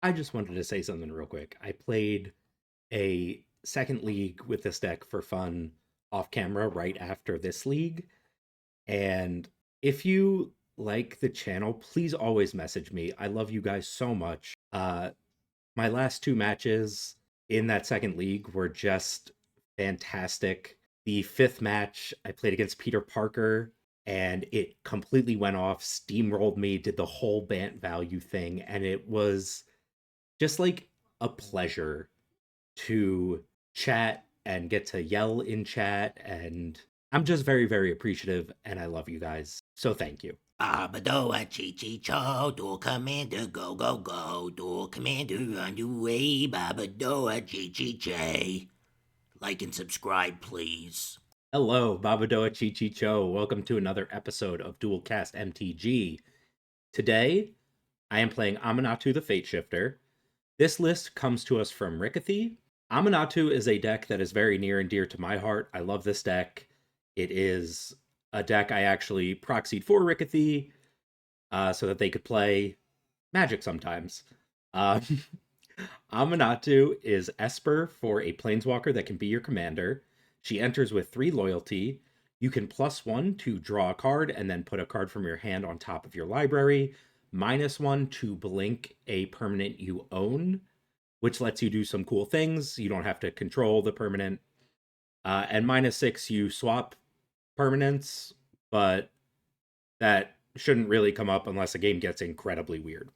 I just wanted to say something real quick. I played a second league with this deck for fun off camera right after this league. And if you like the channel, please always message me. I love you guys so much. My last two matches in that second league were just fantastic. The fifth match, I played against Peter Parker, and it completely went off, steamrolled me, did the whole Bant value thing, and it was just like a pleasure to chat and get to yell in chat. And I'm just very, very appreciative, and I love you guys. So thank you. Abadoa Chi-Chi-Cho, Duel Commander, go, go, go, Duel Commander on your way, Babadoa Chi-Chi-Che. Like and subscribe, please. Hello, Babadoa Chi Cho. Welcome to another episode of Duelcast MTG. Today, I am playing Aminatou the Fateshifter. This list comes to us from Rickathy. Aminatou is a deck that is very near and dear to my heart. I love this deck. It is a deck I actually proxied for Rickathy so that they could play Magic sometimes. Um, Aminatou is Esper for a Planeswalker that can be your commander. She enters with 3 loyalty. You can +1 to draw a card and then put a card from your hand on top of your library. -1 to blink a permanent you own, which lets you do some cool things. You don't have to control the permanent. And -6, you swap permanents, but that shouldn't really come up unless a game gets incredibly weird.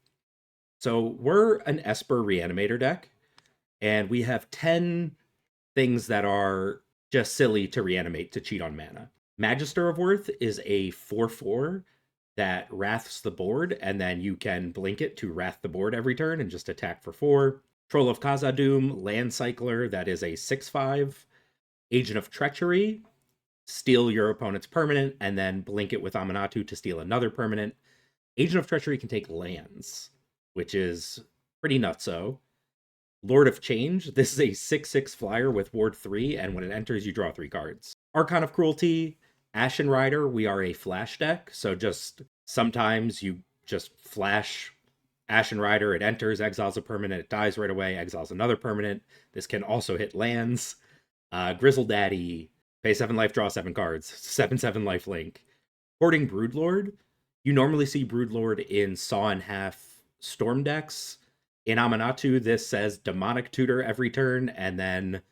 So we're an Esper Reanimator deck, and we have 10 things that are just silly to reanimate to cheat on mana. Magister of Worth is a 4/4 that wraths the board, and then you can blink it to wrath the board every turn and just attack for 4. Troll of Khazad-dûm, Land Cycler, that is a 6/5. Agent of Treachery, steal your opponent's permanent, and then blink it with Aminatou to steal another permanent. Agent of Treachery can take lands, which is pretty nutso. Lord of Change, this is a 6/6 flyer with Ward 3, and when it enters, you draw 3 cards. Archon of Cruelty, Ashen Rider, we are a flash deck, so just sometimes you just flash Ashen Rider, it enters, exiles a permanent, it dies right away, exiles another permanent. This can also hit lands. Grizzle Daddy, pay 7 life, draw 7 cards, 7/7 life link. Hoarding Broodlord, you normally see Broodlord in Saw in Half Storm decks. In Aminatou, this says Demonic Tutor every turn, and then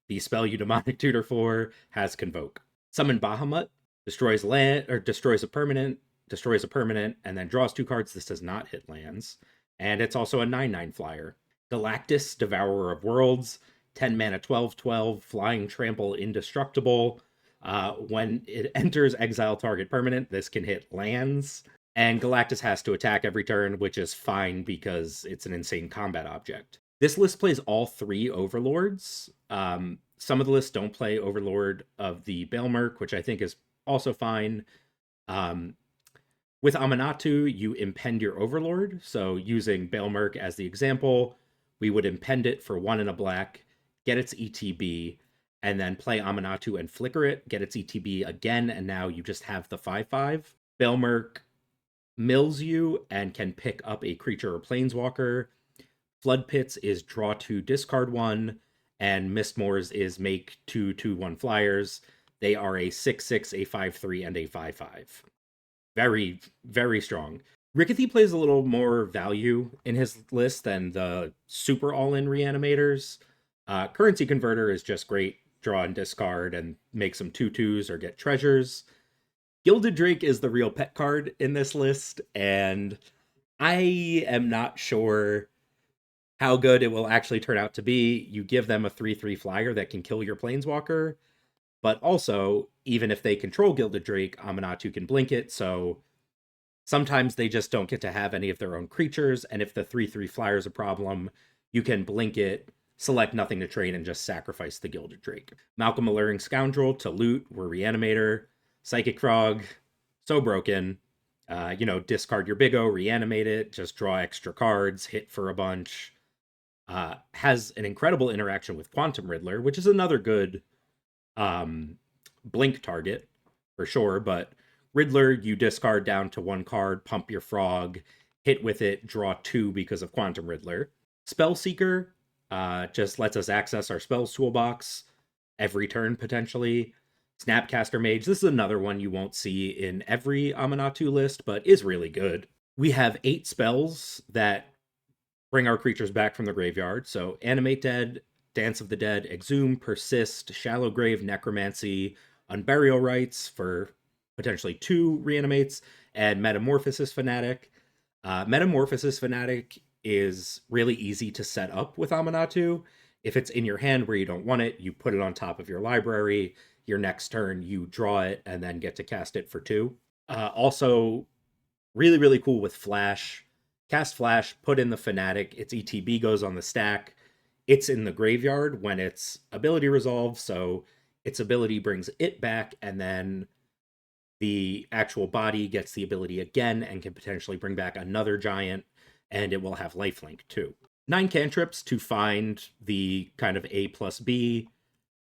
the spell you Demonic Tutor for has Convoke. Summon Bahamut, destroys land or destroys a permanent, and then draws 2 cards. This does not hit lands. And it's also a 9/9 flyer. Galactus, Devourer of Worlds, 10 mana, 12/12, flying trample, indestructible. When it enters exile target permanent, this can hit lands. And Galactus has to attack every turn, which is fine because it's an insane combat object. This list plays all 3 Overlords. Some of the lists don't play Overlord of the Baelmerk, which I think is also fine. With Aminatou, you impend your Overlord. So using Baelmerk as the example, we would impend it for 1 and a black, get its ETB, and then play Aminatou and flicker it, get its ETB again, and now you just have the 5/5. Baelmerk mills you and can pick up a creature or planeswalker. Flood Pits is draw 2, discard 1, and Mistmoors is make 2/2/1 flyers. They are a 6/6, a 5/3, and a 5/5. Very, very strong. Rickathy plays a little more value in his list than the super all-in reanimators. Currency Converter is just great. Draw and discard and make some 2/2s or get treasures. Gilded Drake is the real pet card in this list, and I am not sure how good it will actually turn out to be. You give them a 3/3 flyer that can kill your planeswalker, but also, even if they control Gilded Drake, Aminatou can blink it, so sometimes they just don't get to have any of their own creatures, and if the 3/3 flyer is a problem, you can blink it, select nothing to trade, and just sacrifice the Gilded Drake. Malcolm Alluring Scoundrel to loot, we're Reanimator. Psychic Frog, so broken. Discard your Big O, reanimate it, just draw extra cards, hit for a bunch. Has an incredible interaction with Quantum Riddler, which is another good blink target for sure, but Riddler, you discard down to 1 card, pump your frog, hit with it, draw 2 because of Quantum Riddler. Spellseeker just lets us access our spells toolbox every turn potentially. Snapcaster Mage, this is another one you won't see in every Aminatou list, but is really good. We have 8 spells that bring our creatures back from the graveyard. So Animate Dead, Dance of the Dead, Exhume, Persist, Shallow Grave, Necromancy, Unburial Rites for potentially 2 reanimates, and Metamorphosis Fanatic. Metamorphosis Fanatic is really easy to set up with Aminatou. If it's in your hand where you don't want it, you put it on top of your library. Your next turn, you draw it and then get to cast it for 2. Also, really, really cool with Flash. Cast Flash, put in the Fanatic. Its ETB goes on the stack. It's in the graveyard when its ability resolves, so its ability brings it back, and then the actual body gets the ability again and can potentially bring back another giant, and it will have lifelink too. 9 cantrips to find the kind of A plus B.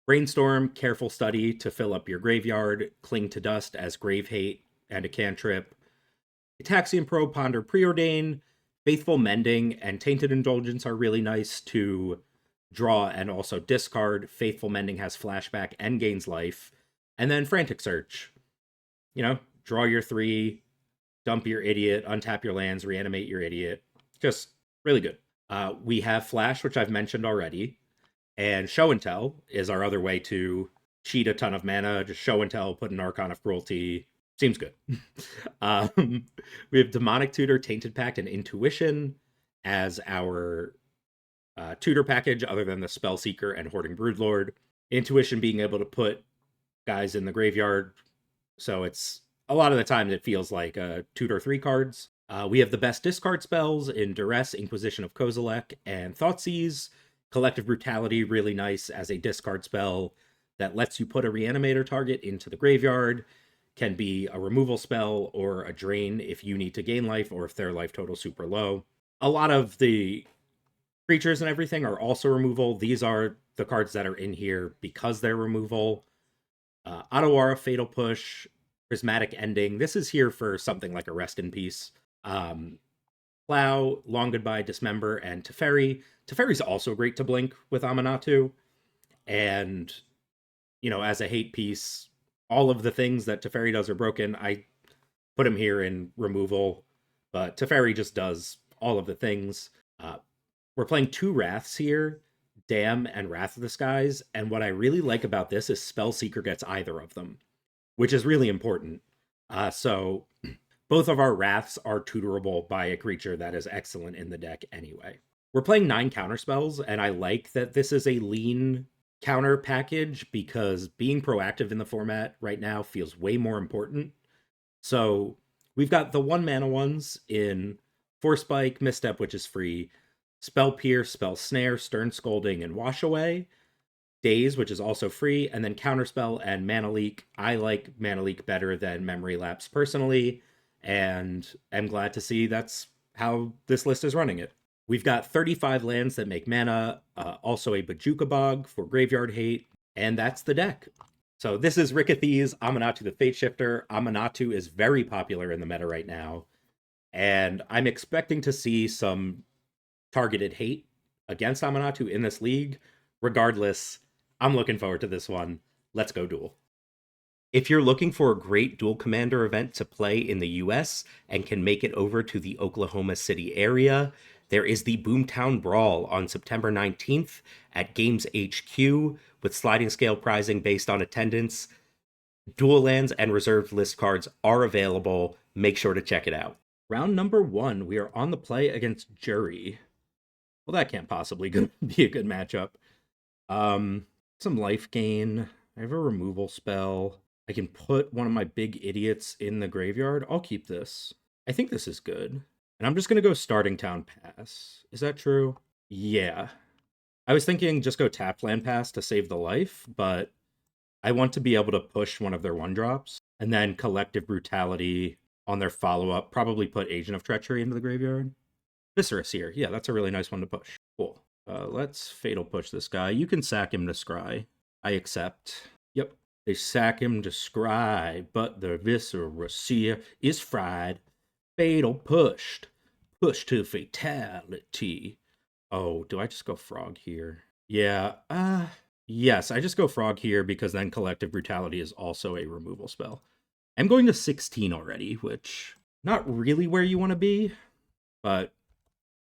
Brainstorm, Careful Study to fill up your graveyard, Cling to Dust as Grave Hate and a cantrip, Ataxian Probe, Ponder, Preordain, Faithful Mending, and Tainted Indulgence are really nice to draw and also discard. Faithful Mending has flashback and gains life. And then Frantic Search. You know, draw your 3, dump your idiot, untap your lands, reanimate your idiot. Just really good. We have Flash, which I've mentioned already. And Show and Tell is our other way to cheat a ton of mana. Just Show and Tell, put an Archon of Cruelty. Seems good. We have Demonic Tutor, Tainted Pact, and Intuition as our tutor package, other than the Spellseeker and Hoarding Broodlord. Intuition being able to put guys in the graveyard, so it's a lot of the time it feels like tutor 3 cards. We have the best discard spells in Duress, Inquisition of Kozilek, and Thoughtseize. Collective Brutality, really nice as a discard spell that lets you put a reanimator target into the graveyard. Can be a removal spell or a drain if you need to gain life or if their life total super low. A lot of the creatures and everything are also removal. These are the cards that are in here because they're removal. Otawara, Fatal Push, Prismatic Ending. This is here for something like a Rest in Peace. Plow, Long Goodbye, Dismember, and Teferi. Teferi's also great to blink with Aminatou. And, you know, as a hate piece, all of the things that Teferi does are broken. I put him here in removal, but Teferi just does all of the things. We're playing 2 Wraths here, Dam and Wrath of the Skies, and what I really like about this is Spellseeker gets either of them, which is really important. So both of our Wraths are tutorable by a creature that is excellent in the deck anyway. We're playing 9 counterspells, and I like that this is a lean counter package because being proactive in the format right now feels way more important. So we've got the 1 mana ones in Force Spike, Misstep, which is free, Spell Pierce, Spell Snare, Stern Scolding, and Wash Away, Daze, which is also free, and then Counterspell and Mana Leak. I like Mana Leak better than Memory Lapse personally, and I'm glad to see that's how this list is running it. We've got 35 lands that make mana, also a Bajuka Bog for Graveyard Hate, and that's the deck. So this is Rickathy's Aminatou the Fateshifter. Aminatou is very popular in the meta right now, and I'm expecting to see some targeted hate against Aminatou in this league. Regardless, I'm looking forward to this one. Let's go Duel. If you're looking for a great Duel Commander event to play in the US and can make it over to the Oklahoma City area, there is the Boomtown Brawl on September 19th at Games HQ with sliding scale pricing based on attendance. Dual lands and reserved list cards are available. Make sure to check it out. Round number 1, we are on the play against Juri. Well, that can't possibly be a good matchup. Some life gain. I have a removal spell. I can put one of my big idiots in the graveyard. I'll keep this. I think this is good. And I'm just going to go Starting Town Pass. Is that true? Yeah. I was thinking just go tap land pass to save the life, but I want to be able to push one of their 1-drops and then Collective Brutality on their follow-up. Probably put Agent of Treachery into the graveyard. Viscerous here. Yeah, that's a really nice one to push. Cool. Let's Fatal Push this guy. You can sack him to Scry. I accept. Yep. They sack him to Scry, but the Viscerous here is fried. Fatal pushed. Push to fatality. Oh, do I just go frog here? Yeah, yes, I just go frog here because then Collective Brutality is also a removal spell. I'm going to 16 already, which not really where you want to be, but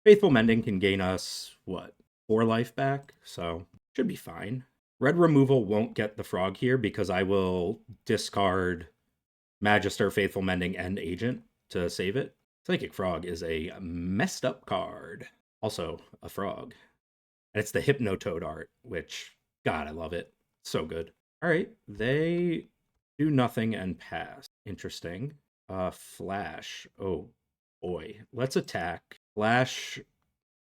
Faithful Mending can gain us, what, 4 life back? So, should be fine. Red removal won't get the frog here because I will discard Magister, Faithful Mending, and Agent to save it. Psychic Frog is a messed up card. Also, a frog. And it's the Hypnotoad art, which, God, I love it. So good. All right, they do nothing and pass. Interesting. Flash. Oh, boy. Let's attack. Flash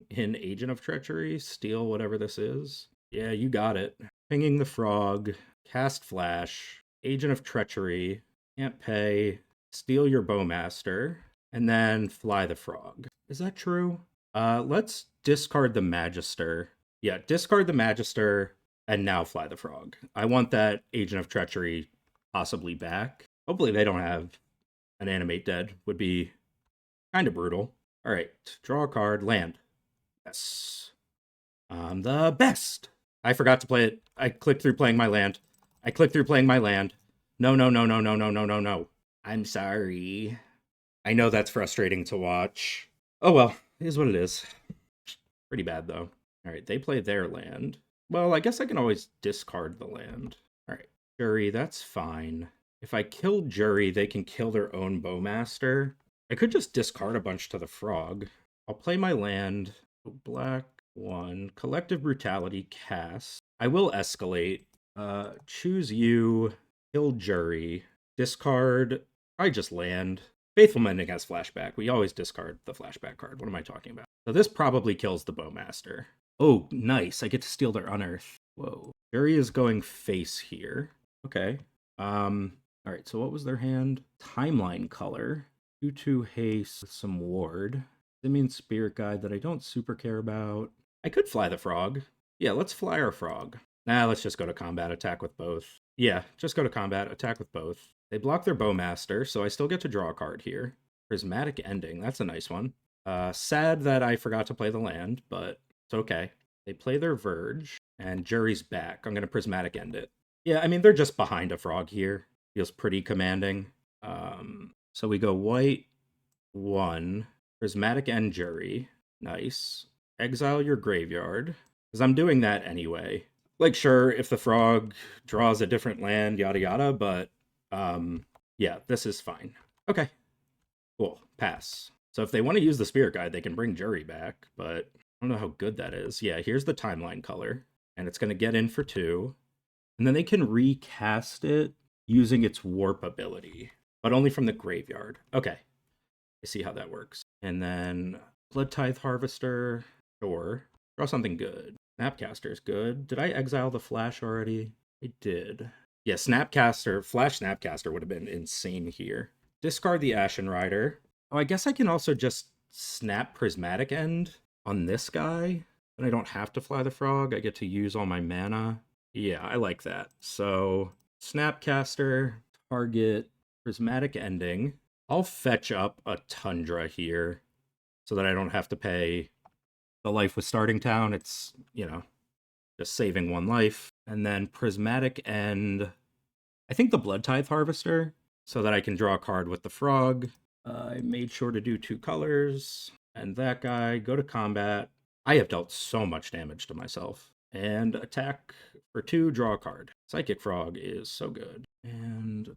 in Agent of Treachery, steal whatever this is. Yeah, you got it. Pinging the frog, cast Flash, Agent of Treachery, can't pay, steal your Bowmaster, and then fly the frog. Is that true? Let's discard the Magister. Yeah, discard the Magister and now fly the frog. I want that Agent of Treachery possibly back. Hopefully they don't have an animate dead. Would be kind of brutal. All right, draw a card, land. Yes. I'm the best. I forgot to play it. I clicked through playing my land. I clicked through playing my land. No, no, no, no, no, no, no, no, no. I'm sorry. I know that's frustrating to watch. Oh well, it is what it is. Pretty bad though. All right, they play their land. Well, I guess I can always discard the land. All right, Juri, that's fine. If I kill Juri, they can kill their own Bowmaster. I could just discard a bunch to the frog. I'll play my land. Black 1. Collective Brutality, cast. I will escalate. Choose you. Kill Juri. Discard. I just land. Faithful Mending has flashback. We always discard the flashback card. What am I talking about? So this probably kills the Bowmaster. Oh, nice. I get to steal their Unearth. Whoa. Juri is going face here. Okay. All right, so what was their hand? Timeline color. 2/2 haste with some ward. Simian Spirit Guide that I don't super care about. I could fly the frog. Yeah, let's fly our frog. Nah, let's just go to combat, attack with both. Yeah, just go to combat, attack with both. They block their Bowmaster, so I still get to draw a card here. Prismatic Ending, that's a nice one. Sad that I forgot to play the land, but it's okay. They play their Verge, and Juri's back. I'm going to Prismatic End it. Yeah, I mean, they're just behind a frog here. Feels pretty commanding. So we go white, 1, Prismatic End Juri. Nice. Exile your graveyard, because I'm doing that anyway. Like, sure, if the frog draws a different land, yada yada, but yeah, this is fine. Okay, cool, pass. So if they want to use the Spirit Guide, they can bring Juri back, but I don't know how good that is. Yeah, here's the timeline color, and it's going to get in for 2, and then they can recast it using its warp ability, but only from the graveyard. Okay, I see how that works. And then Blood Tithe Harvester, sure. Draw something good. Snapcaster is good. Did I exile the Flash already? I did. Yeah, Snapcaster, Flash Snapcaster would have been insane here. Discard the Ashen Rider. Oh, I guess I can also just snap Prismatic End on this guy. And I don't have to fly the frog. I get to use all my mana. Yeah, I like that. So, Snapcaster, target, Prismatic Ending. I'll fetch up a Tundra here so that I don't have to pay the life with Starting Town. It's, just saving 1 life. And then Prismatic End, I think the Blood Tithe Harvester, so that I can draw a card with the frog. I made sure to do 2 colors. And that guy, go to combat. I have dealt so much damage to myself. And attack for 2, draw a card. Psychic Frog is so good. And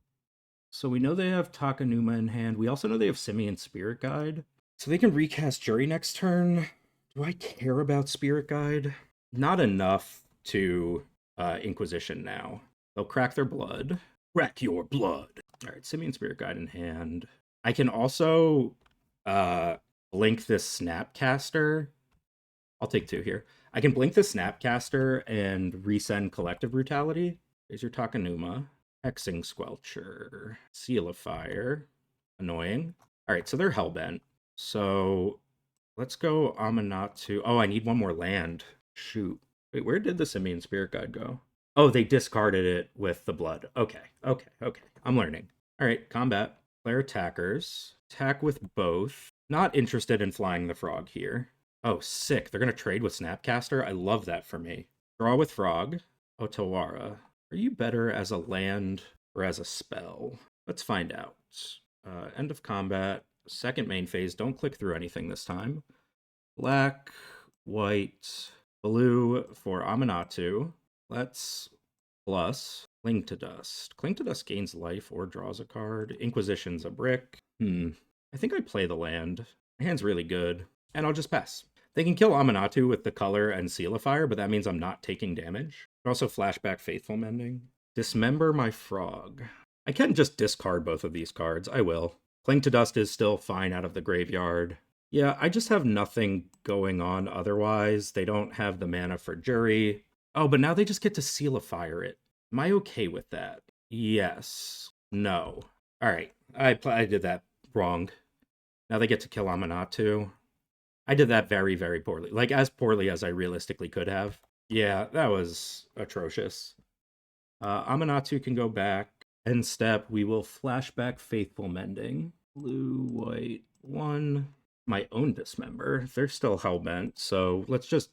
so we know they have Takanuma in hand. We also know they have Simian Spirit Guide. So they can recast Juri next turn. Do I care about Spirit Guide? Not enough to Inquisition now. They'll crack their blood. Crack your blood. All right, Simian Spirit Guide in hand. I can also blink this Snapcaster. I'll take 2 here. I can blink the Snapcaster and resend Collective Brutality. There's your Takanuma. Hexing Squelcher. Seal of Fire. Annoying. All right, so they're Hellbent. So let's go Aminatou. Oh, I need 1 more land. Shoot. Wait, where did the Simian Spirit Guide go? Oh, they discarded it with the blood. Okay. I'm learning. All right, combat. Player attackers. Attack with both. Not interested in flying the frog here. Oh, sick. They're going to trade with Snapcaster. I love that for me. Draw with Frog. Otawara. Are you better as a land or as a spell? Let's find out. End of combat. Second main phase. Don't click through anything this time. Black, white, blue for Aminatou. Let's plus Cling to Dust. Cling to Dust gains life or draws a card. Inquisition's a brick. I think I play the land. My hand's really good. And I'll just pass. They can kill Aminatou with the color and Seal of Fire, but that means I'm not taking damage. Also flashback Faithful Mending. Dismember my frog. I can just discard both of these cards. I will. Cling to Dust is still fine out of the graveyard. Yeah, I just have nothing going on otherwise. They don't have the mana for Juri. Oh, but now they just get to Seal of Fire it. Am I okay with that? Yes. No. All right. I did that wrong. Now they get to kill Aminatou. I did that very, very poorly. Like, as poorly as I realistically could have. Yeah, that was atrocious. Aminatou can go back. End step, we will flashback Faithful Mending. Blue, white, 1. My own Dismember. They're still hellbent, so let's just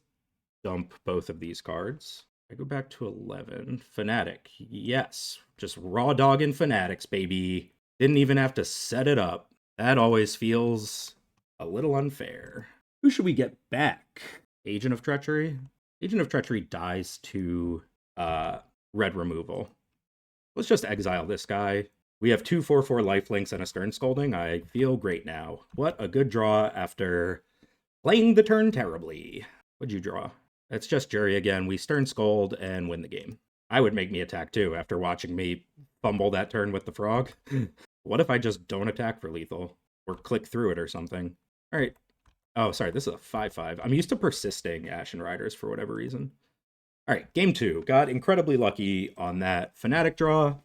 dump both of these cards. I go back to 11. Fanatic. Yes. Just raw dogging Fanatics, baby. Didn't even have to set it up. That always feels a little unfair. Who should we get back? Agent of Treachery? Agent of Treachery dies to red removal. Let's just exile this guy. We have 2 4/4 lifelinks and a Stern Scolding. I feel great now. What a good draw after playing the turn terribly. What'd you draw? It's just Juri again. We Stern Scold and win the game. I would make me attack too after watching me fumble that turn with the frog. What if I just don't attack for lethal? Or click through it or something? All right. Oh, sorry, this is a 5/5. I'm used to persisting Ashen Riders for whatever reason. All right, game 2. Got incredibly lucky on that Fanatic draw.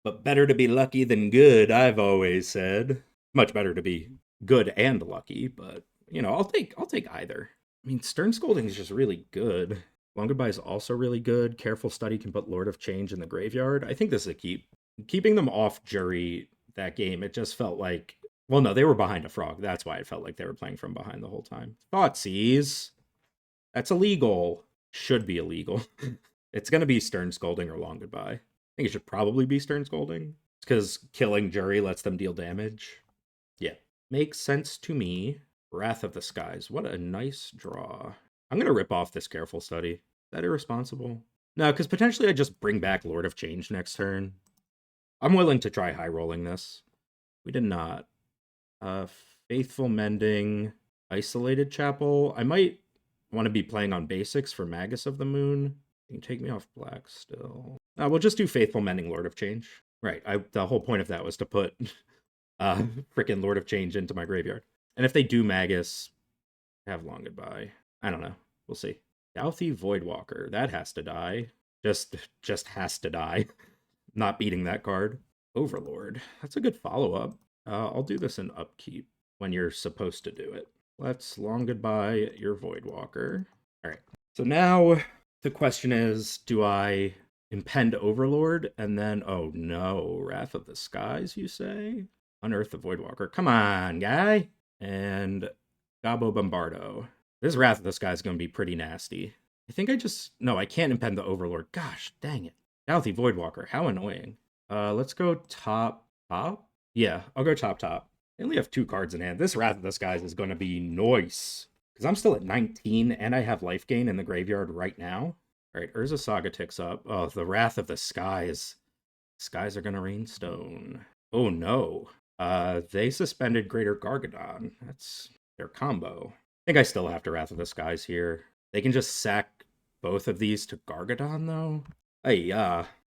But better to be lucky than good, I've always said. Much better to be good and lucky, but, you know, I'll take either. I mean, Stern Scolding is just really good. Long Goodbye is also really good. Careful Study can put Lord of Change in the graveyard. I think this is a keep. Keeping them off Juri that game, it just felt like... Well, no, they were behind a frog. That's why it felt like they were playing from behind the whole time. Thoughtseize. That's illegal. Should be illegal. It's going to be Stern Scolding or Long Goodbye. I think it should probably be Stern Scolding. It's because killing Juri lets them deal damage. Yeah. Makes sense to me. Wrath of the Skies. What a nice draw. I'm going to rip off this Careful Study. Is that irresponsible? No, because potentially I just bring back Lord of Change next turn. I'm willing to try high rolling this. We did not. Faithful Mending. Isolated Chapel. I might want to be playing on basics for Magus of the Moon. You can take me off black still. We'll just do Faithful Mending Lord of Change. Right. The whole point of that was to put frickin' Lord of Change into my graveyard. And if they do Magus, have Long Goodbye. I don't know. We'll see. Douthie Voidwalker. That has to die. Just has to die. Not beating that card. Overlord. That's a good follow-up. I'll do this in upkeep when you're supposed to do it. Let's Long Goodbye your Voidwalker. All right. So now the question is, do I impend Overlord and then, oh no, Wrath of the Skies, you say? Unearth the Voidwalker. Come on, guy. And Gabo Bombardo. This Wrath of the Skies is going to be pretty nasty. I think no, I can't impend the Overlord. Gosh, dang it. Douthie Voidwalker. How annoying. Let's go top. Yeah, I'll go top. I only have 2 cards in hand. This Wrath of the Skies is going to be nice. Because I'm still at 19, and I have life gain in the graveyard right now. All right, Urza Saga ticks up. Oh, the Wrath of the Skies. Skies are going to rain stone. Oh, no. They suspended Greater Gargadon. That's their combo. I think I still have to Wrath of the Skies here. They can just sack both of these to Gargadon, though.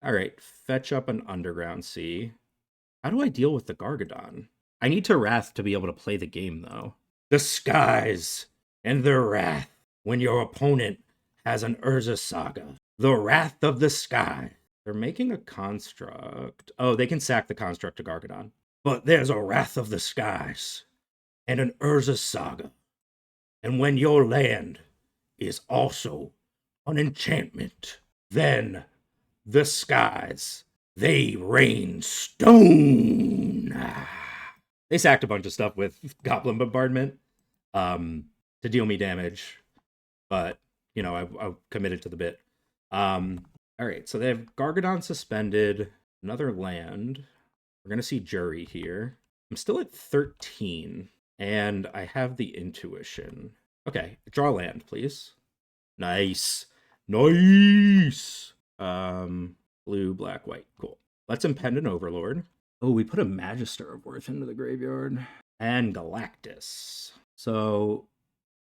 All right, fetch up an Underground Sea. How do I deal with the Gargadon? I need to Wrath to be able to play the game, though. The Skies and their Wrath when your opponent has an Urza Saga. The Wrath of the Sky. They're making a construct. Oh, they can sack the construct to Gargadon. But there's a Wrath of the Skies and an Urza Saga. And when your land is also an enchantment, then the Skies, they rain stone. They sacked a bunch of stuff with Goblin Bombardment. to deal me damage, but I committed to the bit. All right, so they have Gargadon suspended, another land. We're gonna see Juri here. I'm still at 13, and I have the intuition. Okay, draw land, please. Nice. Nice. Blue, black, white. Cool. Let's impend an overlord. Oh, we put a Magister of Worth into the graveyard. And Galactus. So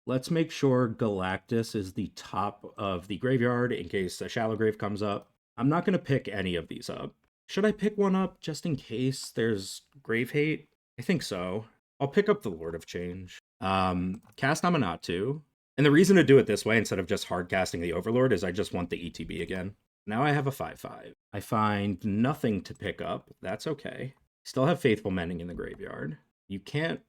let's make sure Galactus is the top of the graveyard in case a shallow grave comes up. I'm not going to pick any of these up. Should I pick one up just in case there's grave hate? I think so. I'll pick up the Lord of Change. Cast Aminatou. And the reason to do it this way instead of just hard casting the Overlord is I just want the ETB again. Now I have a 5/5. I find nothing to pick up. That's okay. Still have Faithful Mending in the graveyard. You can't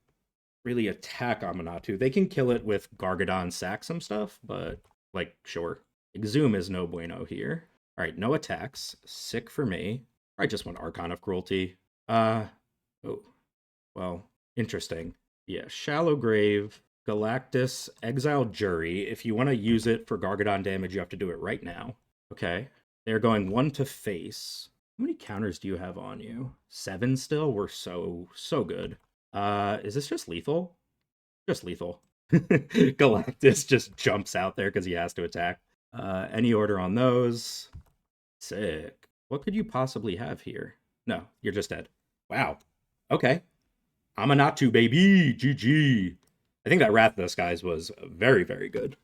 really attack Aminatou. They can kill it with Gargadon sack some stuff, but, like, sure. Exhume is no bueno here. All right, no attacks. Sick for me. I just want Archon of Cruelty. Oh. Well, interesting. Yeah, Shallow Grave, Galactus, Exile Juri. If you want to use it for Gargadon damage, you have to do it right now. Okay. They're going 1 to face. How many counters do you have on you? 7 still? We're so good. Is this just lethal? Just lethal. Galactus just jumps out there because he has to attack. Any order on those? Sick. What could you possibly have here? No, you're just dead. Wow. Okay. Aminatou, baby! GG. I think that Rathalos, guys, was very, very good.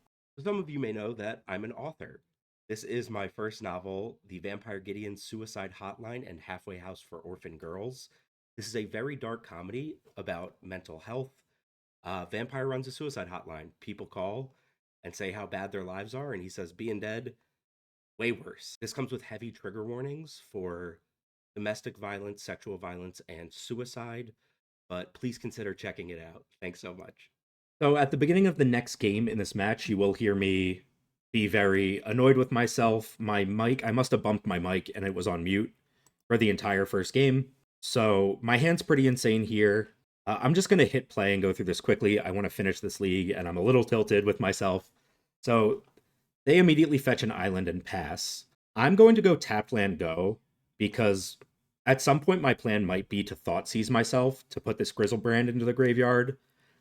Some of you may know that I'm an author. This is my first novel, The Vampire Gideon Suicide Hotline and Halfway House for Orphan Girls. This is a very dark comedy about mental health. Vampire runs a suicide hotline. People call and say how bad their lives are, and he says, being dead, way worse. This comes with heavy trigger warnings for domestic violence, sexual violence, and suicide, but please consider checking it out. Thanks so much. So at the beginning of the next game in this match, you will hear me be very annoyed with myself. My mic, I must have bumped my mic and it was on mute for the entire first game. So my hand's pretty insane here. I'm just going to hit play and go through this quickly. I want to finish this league and I'm a little tilted with myself. So they immediately fetch an island and pass. I'm going to go tap land go because at some point my plan might be to Thoughtseize myself to put this Grizzlebrand into the graveyard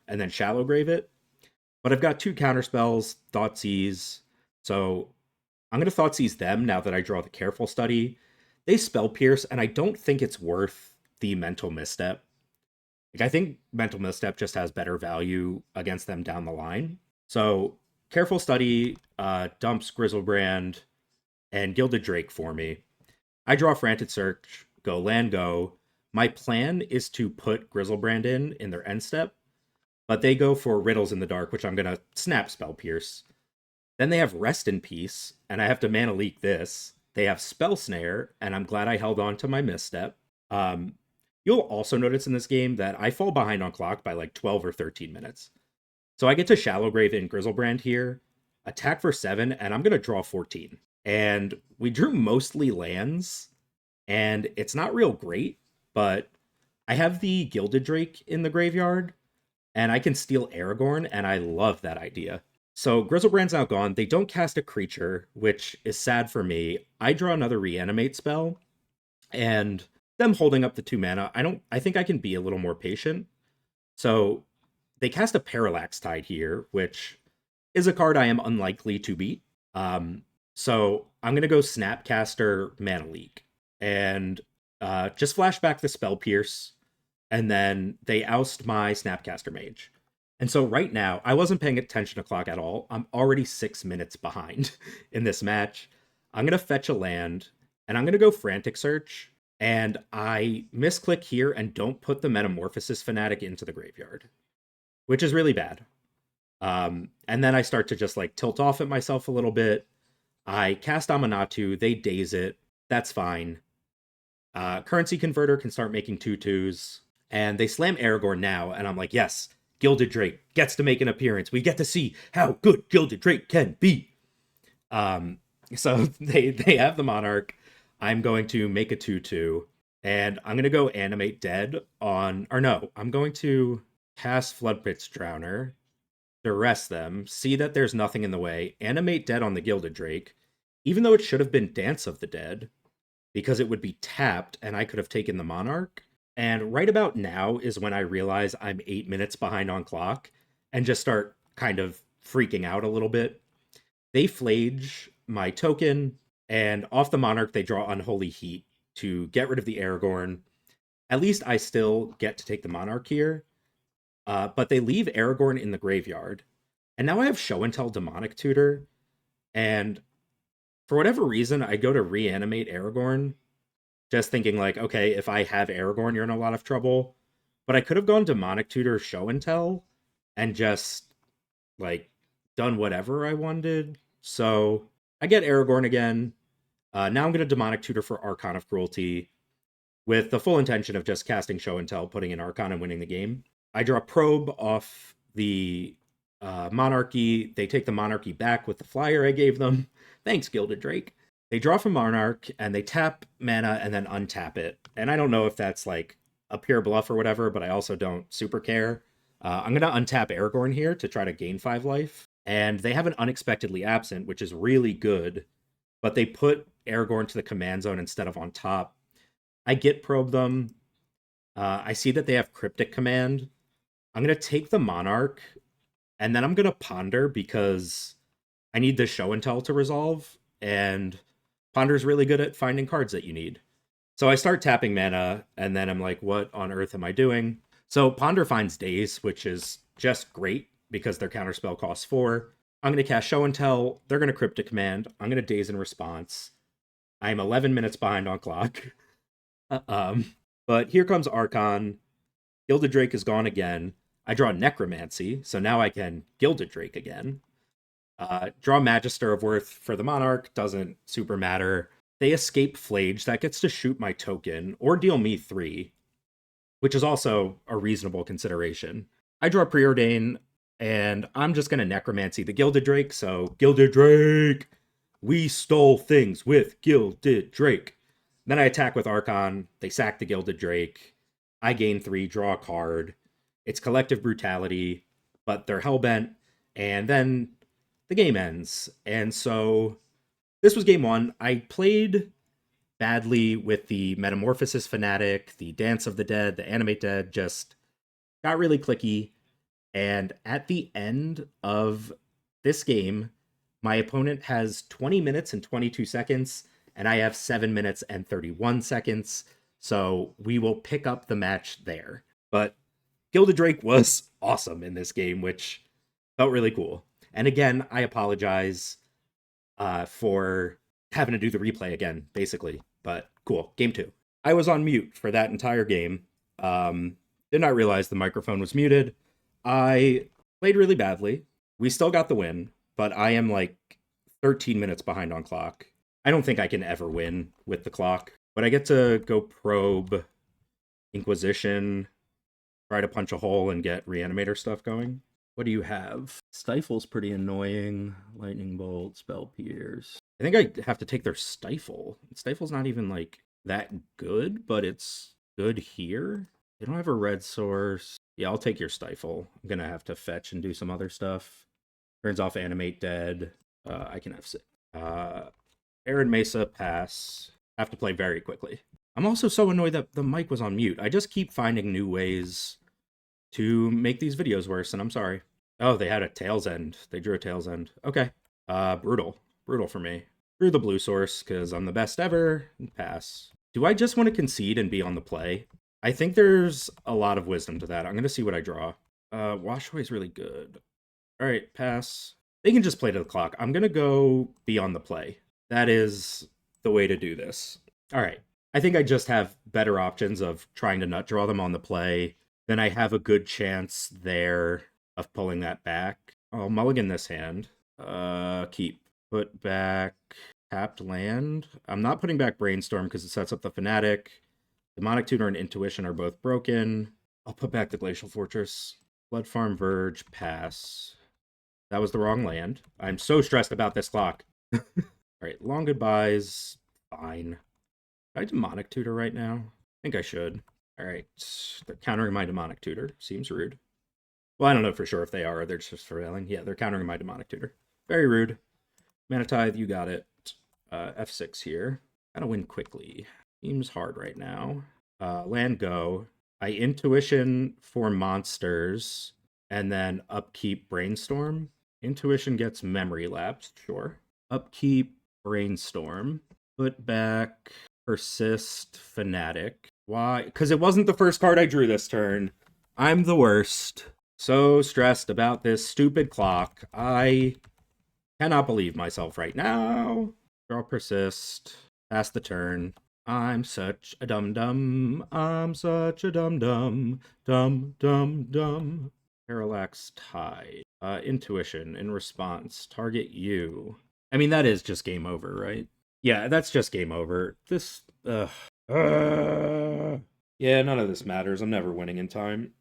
and then Shallow Grave it. But I've got 2 counterspells, Thoughtseize. So I'm going to Thoughtseize them now that I draw the Careful Study. They Spell Pierce, and I don't think it's worth the Mental Misstep. Like, I think Mental Misstep just has better value against them down the line. So Careful Study dumps Grizzlebrand and Gilded Drake for me. I draw Frantic Search, go land go. My plan is to put Grizzlebrand in their end step, but they go for Riddles in the Dark, which I'm going to snap Spell Pierce. Then they have Rest in Peace, and I have to Mana Leak this. They have Spell Snare, and I'm glad I held on to my misstep. You'll also notice in this game that I fall behind on clock by like 12 or 13 minutes. So I get to Shallow Grave in Grizzlebrand here, attack for 7, and I'm going to draw 14. And we drew mostly lands, and it's not real great, but I have the Gilded Drake in the graveyard, and I can steal Aragorn, and I love that idea. So Grizzlebrand's now gone. They don't cast a creature, which is sad for me. I draw another reanimate spell, and them holding up the 2 mana, I think I can be a little more patient. So they cast a Parallax Tide here, which is a card I am unlikely to beat. So I'm going to go Snapcaster Mana Leak and just flash back the Spell Pierce, and then they oust my Snapcaster Mage. And so right now, I wasn't paying attention to clock at all. I'm already 6 minutes behind in this match. I'm going to fetch a land, and I'm going to go Frantic Search, and I misclick here and don't put the Metamorphosis Fanatic into the graveyard, which is really bad. And then I start to just like tilt off at myself a little bit. I cast Aminatou, they daze it. That's fine. Currency Converter can start making 2/2s, and they slam Aragorn now, and I'm like, yes, Gilded Drake gets to make an appearance. We get to see how good Gilded Drake can be. So they have the Monarch. I'm going to make a 2/2, and I'm going to go Animate Dead on, or no, I'm going to cast Floodpits Drowner, duress them, see that there's nothing in the way, animate dead on the Gilded Drake, even though it should have been Dance of the Dead, because it would be tapped and I could have taken the Monarch. And right about now is when I realize I'm 8 minutes behind on clock and just start kind of freaking out a little bit. They flage my token, and off the Monarch, they draw Unholy Heat to get rid of the Aragorn. At least I still get to take the Monarch here, but they leave Aragorn in the graveyard. And now I have Show and Tell Demonic Tutor, and for whatever reason, I go to reanimate Aragorn, just thinking like, okay, if I have Aragorn, you're in a lot of trouble. But I could have gone Demonic Tutor, Show and Tell, and just like done whatever I wanted. So I get Aragorn again. Now I'm going to Demonic Tutor for Archon of Cruelty with the full intention of just casting Show and Tell, putting in Archon, and winning the game. I draw Probe off the Monarchy. They take the Monarchy back with the flyer I gave them. Thanks, Gilded Drake. They draw from Monarch, and they tap mana and then untap it. And I don't know if that's like a pure bluff or whatever, but I also don't super care. I'm going to untap Aragorn here to try to gain 5 life. And they have an Unexpectedly Absent, which is really good, but they put Aragorn to the command zone instead of on top. I get Probe them. I see that they have Cryptic Command. I'm going to take the Monarch, and then I'm going to Ponder because I need the Show and Tell to resolve, and Ponder's really good at finding cards that you need. So I start tapping mana, and then I'm like, what on earth am I doing? So Ponder finds Daze, which is just great because their counterspell costs 4. I'm going to cast Show and Tell. They're going to Cryptic Command. I'm going to Daze in response. I'm 11 minutes behind on clock. But here comes Archon. Gilded Drake is gone again. I draw Necromancy, so now I can Gilded Drake again. Draw Magister of Worth for the Monarch, doesn't super matter. They escape Flage, that gets to shoot my token, or deal me 3, which is also a reasonable consideration. I draw Preordain, and I'm just going to Necromancy the Gilded Drake, so Gilded Drake! We stole things with Gilded Drake! Then I attack with Archon, they sack the Gilded Drake, I gain 3, draw a card. It's Collective Brutality, but they're Hellbent, and then the game ends. And so this was game 1. I played badly with the Metamorphosis Fanatic, the Dance of the Dead, the Animate Dead, just got really clicky. And at the end of this game, my opponent has 20 minutes and 22 seconds, and I have 7 minutes and 31 seconds. So we will pick up the match there. But Gilded Drake was awesome in this game, which felt really cool. And again, I apologize for having to do the replay again, basically. But cool, game 2. I was on mute for that entire game. Did not realize the microphone was muted. I played really badly. We still got the win, but I am like 13 minutes behind on clock. I don't think I can ever win with the clock, but I get to go Probe, Inquisition, try to punch a hole and get reanimator stuff going. What do you have? Stifle's pretty annoying. Lightning Bolt, Spell Pierce. I think I have to take their Stifle. Stifle's not even like that good, but it's good here. They don't have a red source. Yeah, I'll take your Stifle. I'm gonna have to fetch and do some other stuff. Turns off Animate Dead. I can have Arid Mesa, pass. Have to play very quickly. I'm also so annoyed that the mic was on mute. I just keep finding new ways to make these videos worse, and I'm sorry. Oh, they had a Tail's End. They drew a Tail's End. Okay. Brutal. Brutal for me. Drew the blue source, because I'm the best ever. Pass. Do I just want to concede and be on the play? I think there's a lot of wisdom to that. I'm going to see what I draw. Wash Away is really good. All right, pass. They can just play to the clock. I'm going to go be on the play. That is the way to do this. All right. I think I just have better options of trying to nut draw them on the play. Then I have a good chance there of pulling that back. I'll mulligan this hand. Keep. Put back tapped land. I'm not putting back Brainstorm because it sets up the Fanatic. Demonic Tutor and Intuition are both broken. I'll put back the Glacial Fortress. Blood Farm Verge, pass. That was the wrong land. I'm so stressed about this clock. All right, long goodbyes. Fine. Should I Demonic Tutor right now? I think I should. All right, they're countering my Demonic Tutor. Seems rude. Well, I don't know for sure if they are, or they're just surveilling. Yeah, they're countering my Demonic Tutor. Very rude. Mana Tithe, you got it. F6 here. Gotta win quickly. Seems hard right now. Land go. I Intuition for monsters, and then Upkeep Brainstorm. Intuition gets Memory Lapse, sure. Upkeep Brainstorm. Put back Persist Fanatic. Why? Because it wasn't the first card I drew this turn. I'm the worst. So stressed about this stupid clock. I cannot believe myself right now. Draw Persist. Pass the turn. I'm such a dum-dum. I'm such a dum-dum. Dum-dum-dum. Parallax Tide. Intuition in response. Target you. I mean, that is just game over, right? Yeah, that's just game over. This, yeah, none of this matters. I'm never winning in time.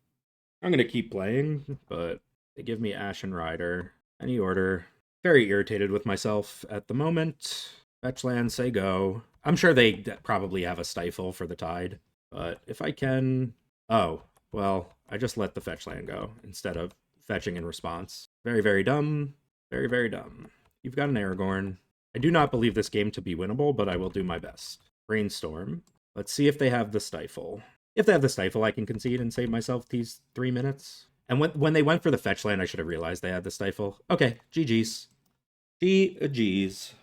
I'm gonna keep playing, but they give me Ashen Rider. Any order. Very irritated with myself at the moment. Fetch land, say go. I'm sure they probably have a stifle for the Tide, but if I can... Oh, well, I just let the fetch land go instead of fetching in response. Very, very dumb. Very, very dumb. You've got an Aragorn. I do not believe this game to be winnable, but I will do my best. Brainstorm. Let's see if they have the stifle. If they have the stifle, I can concede and save myself these 3 minutes. And when they went for the fetch land, I should have realized they had the stifle. Okay, GG's. GG's.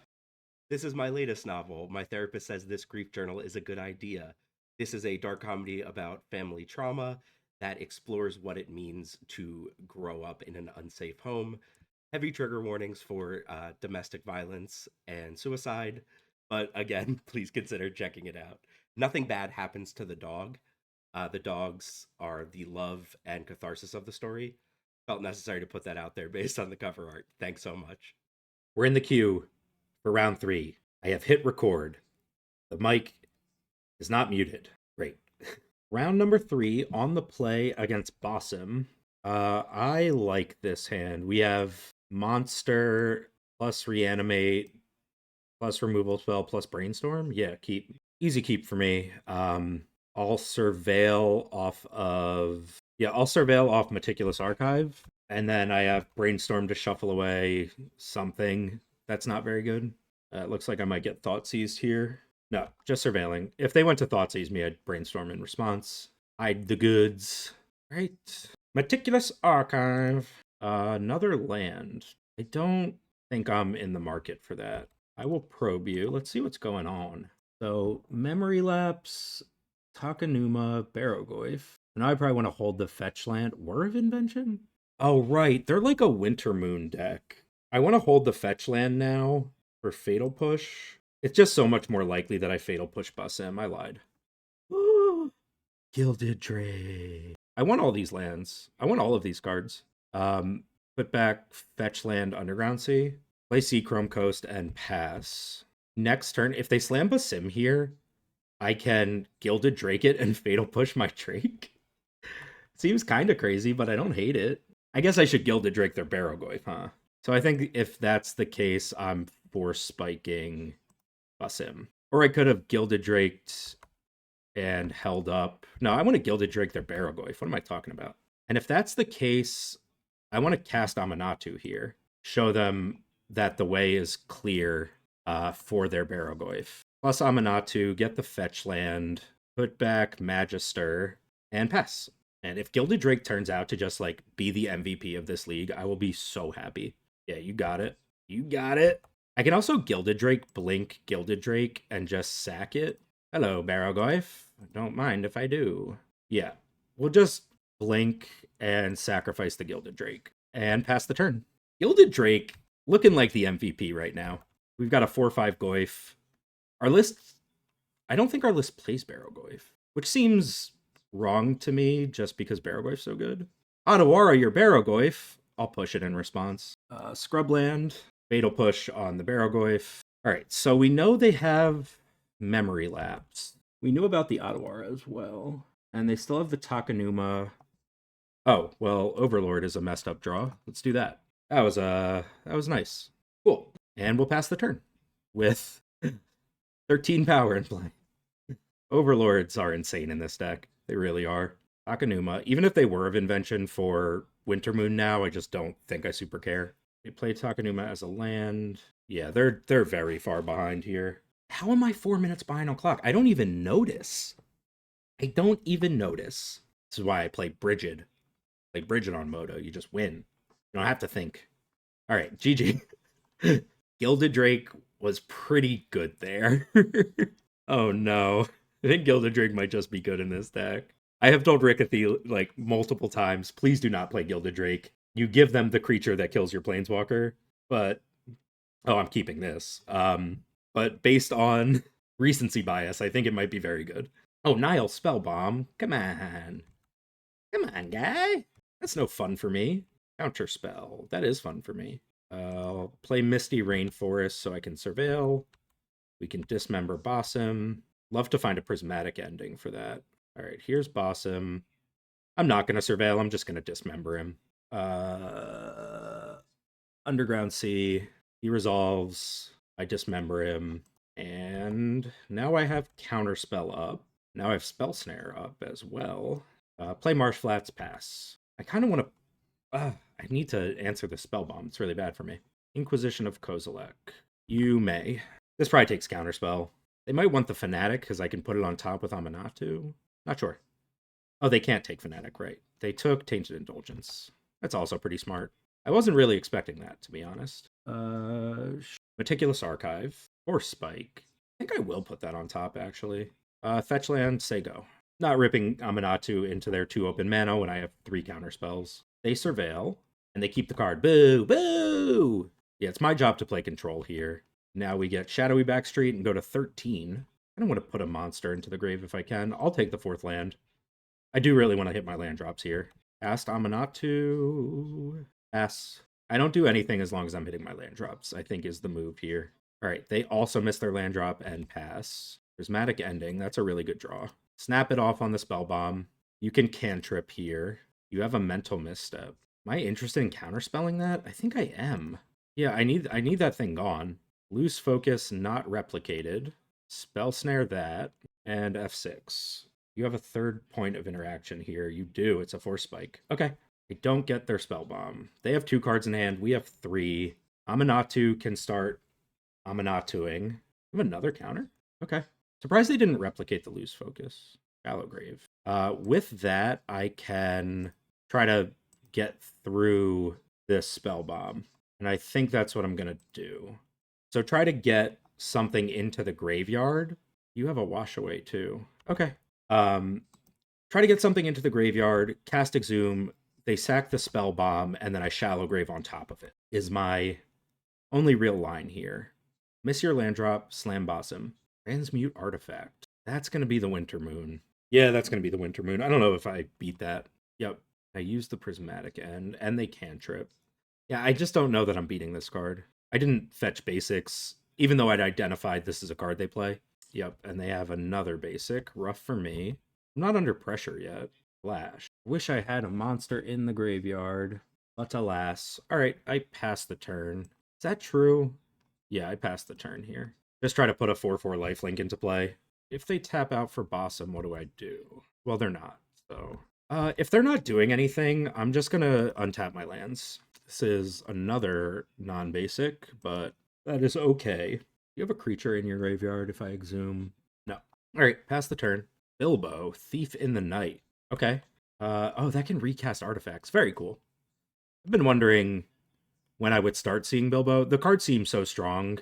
This is my latest novel. My therapist says this grief journal is a good idea. This is a dark comedy about family trauma that explores what it means to grow up in an unsafe home. Heavy trigger warnings for domestic violence and suicide. But again, please consider checking it out. Nothing bad happens to the dog. The dogs are the love and catharsis of the story. Felt necessary to put that out there based on the cover art. Thanks so much. We're in the queue for round 3. I have hit record. The mic is not muted. Great. Round number 3 on the play against Basim. I like this hand. We have monster plus reanimate plus removal spell plus brainstorm. Yeah, keep. Easy keep for me. I'll surveil off of... Yeah, I'll surveil off Meticulous Archive. And then I have Brainstorm to shuffle away something that's not very good. It looks like I might get Thought Seized here. No, just surveilling. If they went to Thought Seize me, I'd Brainstorm in response. Hide the goods. Right. Meticulous Archive. Another land. I don't think I'm in the market for that. I will probe you. Let's see what's going on. So, Memory Lapse, Takanuma, Barrogoyf. And I probably want to hold the fetch land. War of Invention? Oh, right. They're like a Winter Moon deck. I want to hold the fetch land now for Fatal Push. It's just so much more likely that I Fatal Push Basim. I lied. Gilded Drake. I want all these lands. I want all of these cards. Put back fetch land Underground Sea. Play Sea Chrome Coast and pass. Next turn, if they slam Basim here, I can Gilded Drake it and Fatal Push my Drake. Seems kind of crazy, but I don't hate it. I guess I should Gilded Drake their Barrogoyf, huh? So I think if that's the case, I'm force spiking Basim. Or I could have Gilded Draked and held up. No, I want to Gilded Drake their Barrogoyf. What am I talking about? And if that's the case, I want to cast Aminatou here. Show them that the way is clear for their Barrogoyf. Plus Aminatou, get the fetch land, put back Magister, and pass. And if Gilded Drake turns out to just like be the MVP of this league, I will be so happy. Yeah, you got it. You got it. I can also Gilded Drake, blink Gilded Drake, and just sack it. Hello, Barrogoyf. Don't mind if I do. Yeah, we'll just blink and sacrifice the Gilded Drake and pass the turn. Gilded Drake looking like the MVP right now. We've got a 4/5 Goyf. Our list, I don't think our list plays Barrogoyf, which seems wrong to me just because Barrogoyf's so good. Otawara, your Barrogoyf. I'll push it in response. Scrubland, Fatal Push on the Barrogoyf. All right, so we know they have Memory Lapse. We knew about the Otawara as well. And they still have the Takanuma. Oh, well, Overlord is a messed up draw. Let's do that. That was nice. Cool. And we'll pass the turn with 13 power in play. Overlords are insane in this deck. They really are. Takenuma. Even if they were of invention for Wintermoon now, I just don't think I super care. They play Takenuma as a land. Yeah, they're very far behind here. How am I 4 minutes behind on clock? I don't even notice. I don't even notice. This is why I play Brigid. Play Brigid on Moto. You just win. You don't have to think. All right, GG. Gilded Drake was pretty good there. Oh no. I think Gilded Drake might just be good in this deck. I have told Rickathy like multiple times, please do not play Gilded Drake. You give them the creature that kills your planeswalker, but I'm keeping this. But based on recency bias, I think it might be very good. Oh, Nile Spellbomb. Come on. Come on, guy. That's no fun for me. Counter spell. That is fun for me. I'll play Misty Rainforest so I can surveil. We can dismember Basim. Love to find a prismatic ending for that. All right, here's Basim. I'm not going to surveil. I'm just going to dismember him. Underground Sea. He resolves. I dismember him. And now I have Counterspell up. Now I have Spell Snare up as well. Play Marsh Flats, pass. I kind of want to... I need to answer the Spell Bomb. It's really bad for me. Inquisition of Kozilek. You may. This probably takes Counterspell. They might want the Fanatic, because I can put it on top with Aminatou. Not sure. Oh, they can't take Fanatic, right. They took Tainted Indulgence. That's also pretty smart. I wasn't really expecting that, to be honest. Meticulous Archive. Or Spike. I think I will put that on top, actually. Fetch land, say go. Not ripping Aminatou into their 2 open mana when I have 3 counter spells. They surveil, and they keep the card. Boo! Boo! Yeah, it's my job to play control here. Now we get Shadowy Backstreet and go to 13. I don't want to put a monster into the grave if I can. I'll take the 4th land. I do really want to hit my land drops here. Cast Aminatou. Pass. I don't do anything as long as I'm hitting my land drops, I think is the move here. All right, they also miss their land drop and pass. Prismatic Ending, that's a really good draw. Snap it off on the Spell Bomb. You can cantrip here. You have a Mental Misstep. Am I interested in counterspelling that? I think I am. Yeah, I need that thing gone. Loose Focus, not replicated. Spell Snare that, and F6. You have a 3rd point of interaction here. You do. It's a Force Spike. Okay. I don't get their Spell Bomb. They have 2 cards in hand. We have 3. Aminatou can start Aminatouing. I have another counter? Okay. Surprised they didn't replicate the Loose Focus. Shallow Grave. With that, I can try to get through this Spell Bomb. And I think that's what I'm going to do. So try to get something into the graveyard. You have a Wash Away too. Okay. Try to get something into the graveyard, cast Exhume, they sack the Spell Bomb, and then I Shallow Grave on top of it, is my only real line here. Miss your land drop, slam Basim. Transmute Artifact. That's going to be the Wintermoon. Yeah, that's going to be the Wintermoon. I don't know if I beat that. Yep. I use the Prismatic End, and they cantrip. Yeah, I just don't know that I'm beating this card. I didn't fetch basics, even though I'd identified this as a card they play. Yep, and they have another basic. Rough for me. I'm not under pressure yet. Flash. Wish I had a monster in the graveyard. But alas. Alright, I passed the turn. Is that true? Yeah, I passed the turn here. Just try to put a 4/4 lifelink into play. If they tap out for Basim, what do I do? Well, they're not, so... if they're not doing anything, I'm just gonna untap my lands. This is another non-basic, but that is okay. You have a creature in your graveyard if I exhume? No. Alright, pass the turn. Bilbo, Thief in the Night. Okay. Oh, that can recast artifacts. Very cool. I've been wondering when I would start seeing Bilbo. The card seems so strong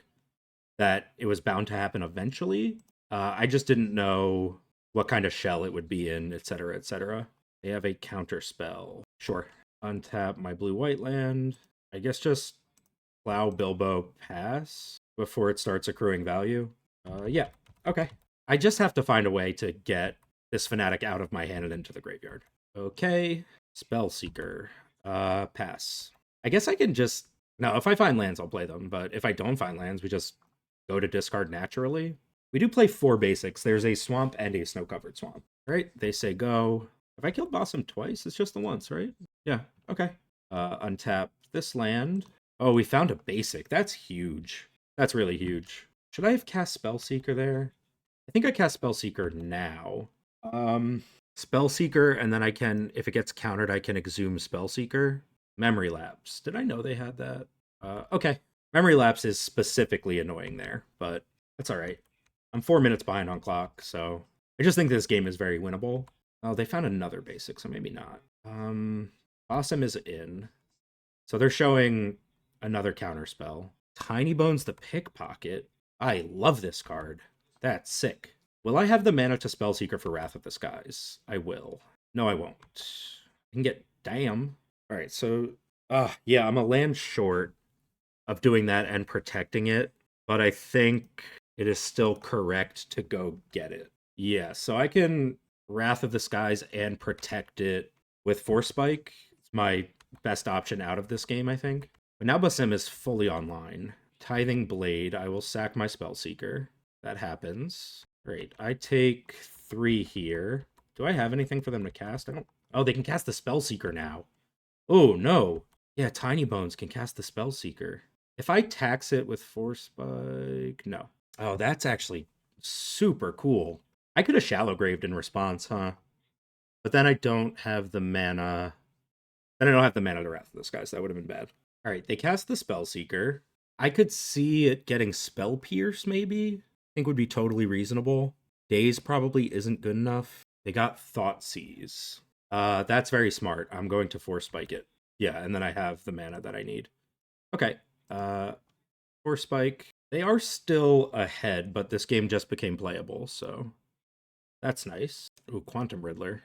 that it was bound to happen eventually. I just didn't know what kind of shell it would be in, etc., etc. They have a counter spell. Sure. Untap my blue-white land. I guess just plow Bilbo pass before it starts accruing value. Yeah. Okay. I just have to find a way to get this Fanatic out of my hand and into the graveyard. Okay. Spellseeker. Pass. I guess I can just... No, if I find lands, I'll play them. But if I don't find lands, we just go to discard naturally. We do play 4 basics. There's a swamp and a snow-covered swamp. Right? They say go. Have I killed Basim twice? It's just the once, right? Yeah. Okay. Untap this land. Oh, we found a basic. That's huge. That's really huge. Should I have cast Spellseeker there? I think I cast Spellseeker now. Spellseeker, and then I can, if it gets countered, I can exhume Spellseeker. Memory Lapse. Did I know they had that? Okay. Memory Lapse is specifically annoying there, but that's all right. I'm 4 minutes behind on clock, so I just think this game is very winnable. Oh, they found another basic, so maybe not. Basim is in. So they're showing another counter spell. Tiny Bones the Pickpocket. I love this card. That's sick. Will I have the mana to Spellseeker for Wrath of the Skies? I will. No, I won't. I can get Damn. All right, so yeah, I'm a land short of doing that and protecting it, but I think it is still correct to go get it. Yeah, so I can Wrath of the Skies and protect it with Force Spike. It's my best option out of this game, I think. But now Basim is fully online. Tithing Blade, I will sack my Spellseeker. That happens. Great. I take 3 here. Do I have anything for them to cast? I don't. Oh, they can cast the Spellseeker now. Oh, no. Yeah, Tiny Bones can cast the Spellseeker. If I tax it with Force Spike, no. Oh, that's actually super cool. I could have Shallow Graved in response, huh? But then I don't have the mana. Then I don't have the mana to Wrath of the Skies. That would have been bad. All right, they cast the Spellseeker. I could see it getting Spell Pierce, maybe. I think would be totally reasonable. Daze probably isn't good enough. They got Thoughtseize. That's very smart. I'm going to Force Spike it. Yeah, and then I have the mana that I need. Okay. Force Spike. They are still ahead, but this game just became playable, so that's nice. Ooh, Quantum Riddler.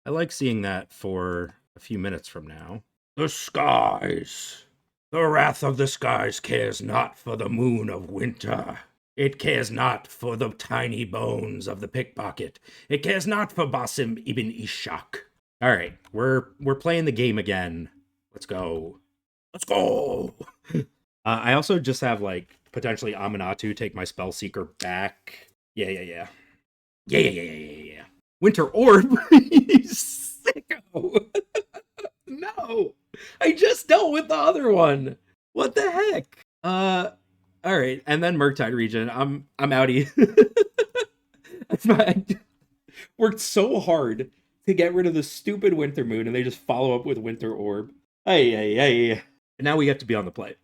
I like seeing that for a few minutes from now. The skies. The wrath of the skies cares not for the moon of winter. It cares not for the tiny bones of the pickpocket. It cares not for Basim Ibn Ishaq. All right, we're playing the game again. Let's go. Let's go. I also just have like potentially Aminatou take my Spellseeker back. Yeah. Winter Orb. Sicko. No. I just dealt with the other one. What the heck? All right, and then Murktide Region. I'm outie. I worked so hard to get rid of the stupid Winter Moon, and they just follow up with Winter Orb. Hey. And now we get to be on the play.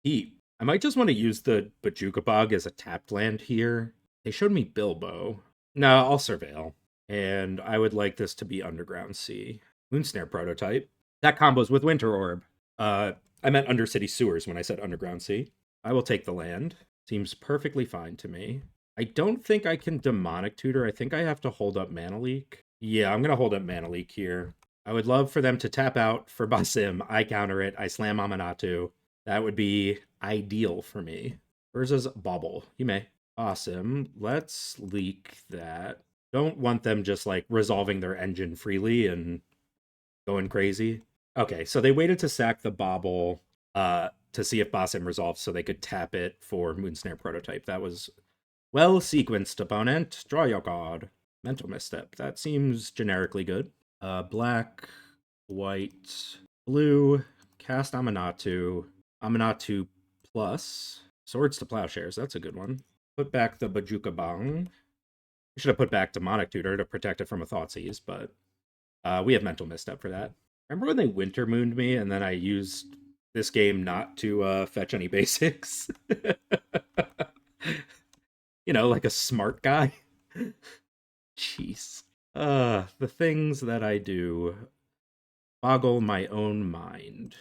Heat. I might just want to use the Bajuka Bog as a tapped land here. They showed me Bilbo. No, I'll Surveil. And I would like this to be Underground Sea. Moonsnare prototype. That combos with Winter Orb. I meant Undercity Sewers when I said Underground Sea. I will take the land. Seems perfectly fine to me. I don't think I can Demonic Tutor. I think I have to hold up Mana Leak. Yeah, I'm going to hold up Mana Leak here. I would love for them to tap out for Basim. I counter it. I slam Aminatou. That would be ideal for me. Versus Bobble. You may. Awesome. Let's leak that. Don't want them just like resolving their engine freely and going crazy. Okay, so they waited to sack the Bobble to see if Basim resolved so they could tap it for Moonsnare prototype. That was well sequenced, opponent. Draw your card. Mental Misstep. That seems generically good. Black, white, blue, cast Aminatou. Aminatou plus Swords to Plowshares. That's a good one. Put back the Bajuka Bong. I should have put back Demonic Tutor to protect it from a Thoughtseize, but we have Mental Misstep for that. Remember when they Winter Mooned me and then I used this game not to fetch any basics? You know, like a smart guy. Jeez. The things that I do boggle my own mind.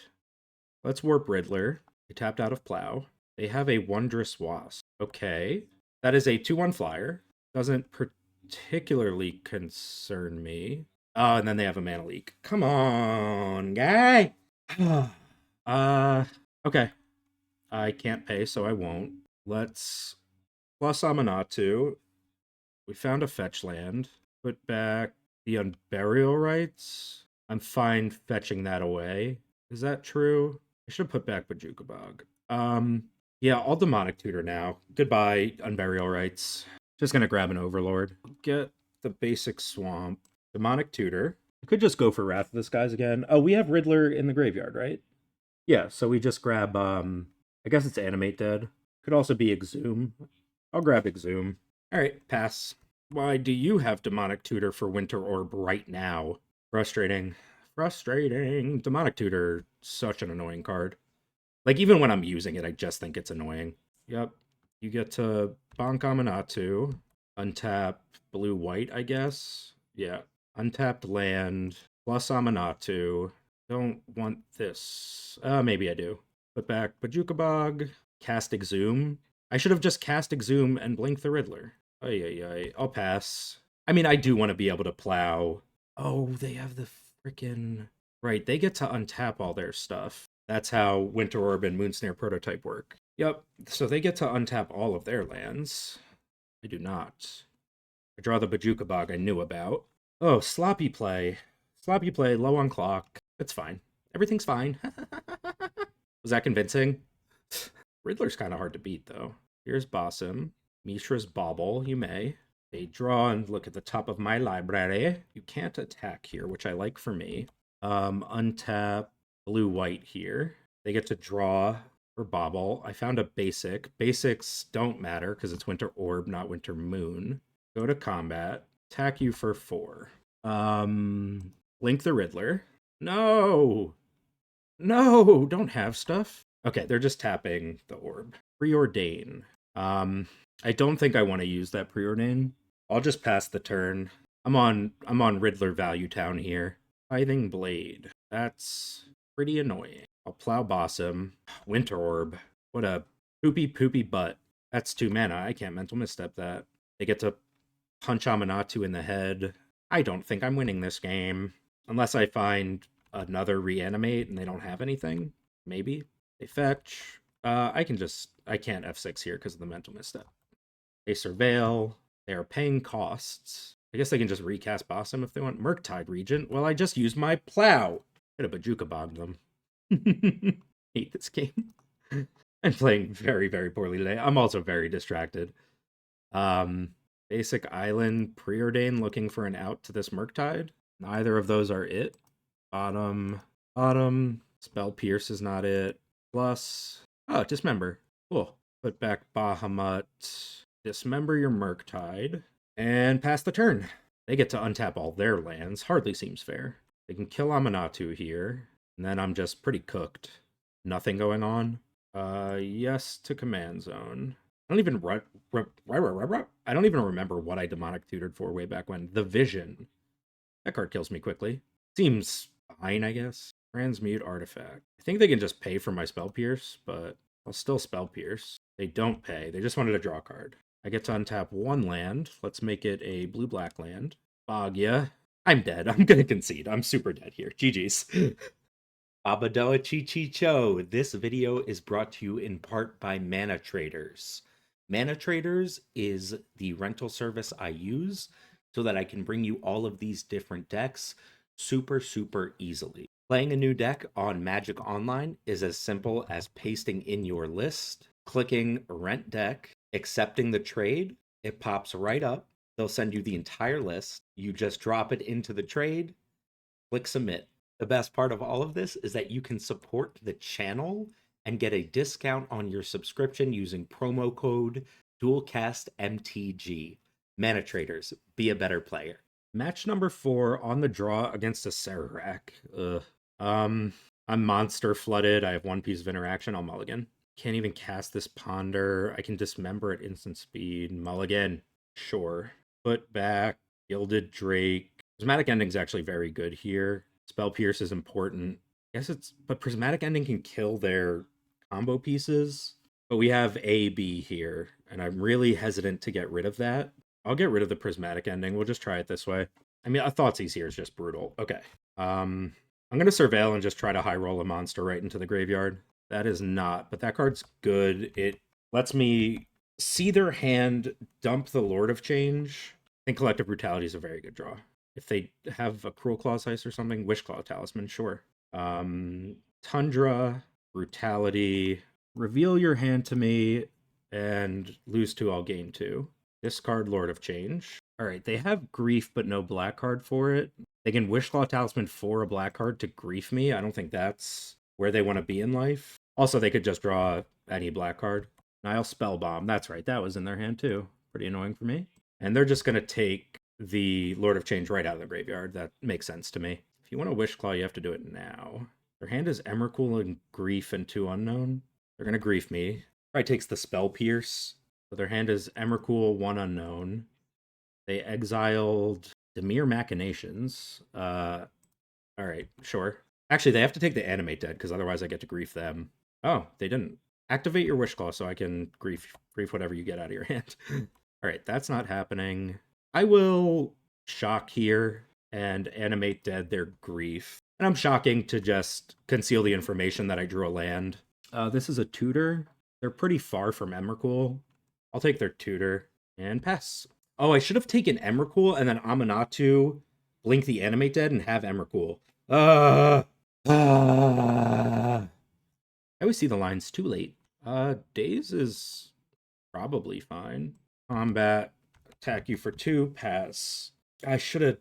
Let's Warp Riddler. They tapped out of Plow. They have a Wondrous Wasp. Okay. That is a 2/1 flyer. Doesn't particularly concern me. Oh, and then they have a Mana Leak. Come on, guy! Okay. I can't pay, so I won't. Let's plus Aminatou. We found a fetch land. Put back the Unburial Rights. I'm fine fetching that away. Is that true? I should have put back Bajuka Bog. Yeah, I'll Demonic Tutor now. Goodbye, Unburial Rights. Just gonna grab an Overlord. Get the basic Swamp. Demonic Tutor. I could just go for Wrath of the Skies again. Oh, we have Riddler in the graveyard, right? Yeah, so we just grab, I guess it's Animate Dead. Could also be Exhume. I'll grab Exhume. All right, pass. Why do you have Demonic Tutor for Winter Orb right now? Frustrating. Frustrating. Demonic Tutor, such an annoying card. Like, even when I'm using it, I just think it's annoying. Yep. You get to bonk Aminatou, untap blue-white, I guess. Yeah. Untapped land, plus Aminatou. Don't want this. Maybe I do. Put back Bajukabog, cast Exhume. I should have just cast Exhume and Blink the Riddler. Ay. I'll pass. I mean, I do want to be able to plow. Oh, they have the freaking... Right, they get to untap all their stuff. That's how Winter Orb and Moonsnare Prototype work. Yep, so they get to untap all of their lands. I do not. I draw the Bajukabog I knew about. Oh, sloppy play. Sloppy play, low on clock. It's fine. Everything's fine. Was that convincing? Riddler's kind of hard to beat, though. Here's Basim. Mishra's Bauble, you may. They draw and look at the top of my library. You can't attack here, which I like for me. Untap blue-white here. They get to draw for Bauble. I found a basic. Basics don't matter because it's Winter Orb, not Winter Moon. Go to combat. Attack you for 4. Blink the Riddler. No! No! Don't have stuff. Okay, they're just tapping the orb. Preordain. I don't think I want to use that Preordain. I'll just pass the turn. I'm on Riddler Value Town here. Tithing Blade. That's pretty annoying. I'll plow Basim. Winter Orb. What a poopy butt. That's 2 mana. I can't mental misstep that. They get to punch Aminatou in the head. I don't think I'm winning this game. Unless I find another reanimate and they don't have anything. Maybe. They fetch. I can't F6 here because of the mental misstep. They surveil. They are paying costs. I guess they can just recast Basim if they want. Murktide Regent. Well, I just used my plow. Could have Bajuka-bogged them. Hate this game. I'm playing very, very poorly today. I'm also very distracted. Basic Island, Preordain looking for an out to this Murktide. Neither of those are it. Bottom. Spell Pierce is not it. Plus. Oh, Dismember. Cool. Put back Bahamut. Dismember your Murktide. And pass the turn. They get to untap all their lands. Hardly seems fair. They can kill Aminatou here. And then I'm just pretty cooked. Nothing going on. Yes to command zone. I don't even remember what I demonic tutored for way back when. The Vision. That card kills me quickly. Seems fine, I guess. Transmute Artifact. I think they can just pay for my Spell Pierce, but I'll still Spell Pierce. They don't pay. They just wanted to draw a card. I get to untap 1 land. Let's make it a blue-black land. Bagya. I'm dead. I'm gonna concede. I'm super dead here. GG's. Abadoa Chi. This video is brought to you in part by Mana Traders. Mana Traders is the rental service I use so that I can bring you all of these different decks super easily. Playing a new deck on Magic Online is as simple as pasting in your list, clicking Rent Deck, accepting the trade. It pops right up. They'll send you the entire list. You just drop it into the trade, click Submit. The best part of all of this is that you can support the channel and get a discount on your subscription using promo code DuelCastMTG. Mana Traders, be a better player. Match number 4 on the draw against Acererak. I'm monster flooded. I have 1 piece of interaction. I'll mulligan. Can't even cast this Ponder. I can dismember at instant speed. Mulligan. Sure. Put back. Gilded Drake. Prismatic Ending's actually very good here. Spell Pierce is important. But Prismatic Ending can kill their combo pieces. But we have A, B here, and I'm really hesitant to get rid of that. I'll get rid of the Prismatic Ending. We'll just try it this way. I mean, a Thoughtseize here is just brutal. Okay. I'm going to Surveil and just try to high roll a monster right into the graveyard. That is not, but that card's good. It lets me see their hand, dump the Lord of Change. I think Collective Brutality is a very good draw. If they have a Cruel Claw's Heist or something, Wishclaw Talisman, sure. Tundra, Brutality, reveal your hand to me, and lose 2, I'll gain 2. Discard Lord of Change. Alright, they have Grief, but no black card for it. They can Wishclaw Talisman for a black card to grief me. I don't think that's where they want to be in life. Also, they could just draw any black card. Nile Spellbomb. That's right, that was in their hand too. Pretty annoying for me. And they're just going to take the Lord of Change right out of the graveyard. That makes sense to me. If you want to Wish Claw, you have to do it now. Their hand is Emrakul and Grief and 2 unknown. They're going to Grief me. Probably takes the Spell Pierce. So their hand is Emrakul, 1 unknown. They exiled Demir Machinations. Alright, sure. Actually, they have to take the Animate Dead, because otherwise I get to Grief them. Oh, they didn't. Activate your Wish Claw so I can grief whatever you get out of your hand. Alright, that's not happening. I will Shock here and Animate Dead their Grief. And I'm shocking to just conceal the information that I drew a land. This is a tutor. They're pretty far from Emrakul. I'll take their tutor and pass. Oh, I should have taken Emrakul and then Aminatou, blink the Animate Dead, and have Emrakul. I always see the lines too late. Daze is probably fine. Combat, attack you for 2, pass. I should have...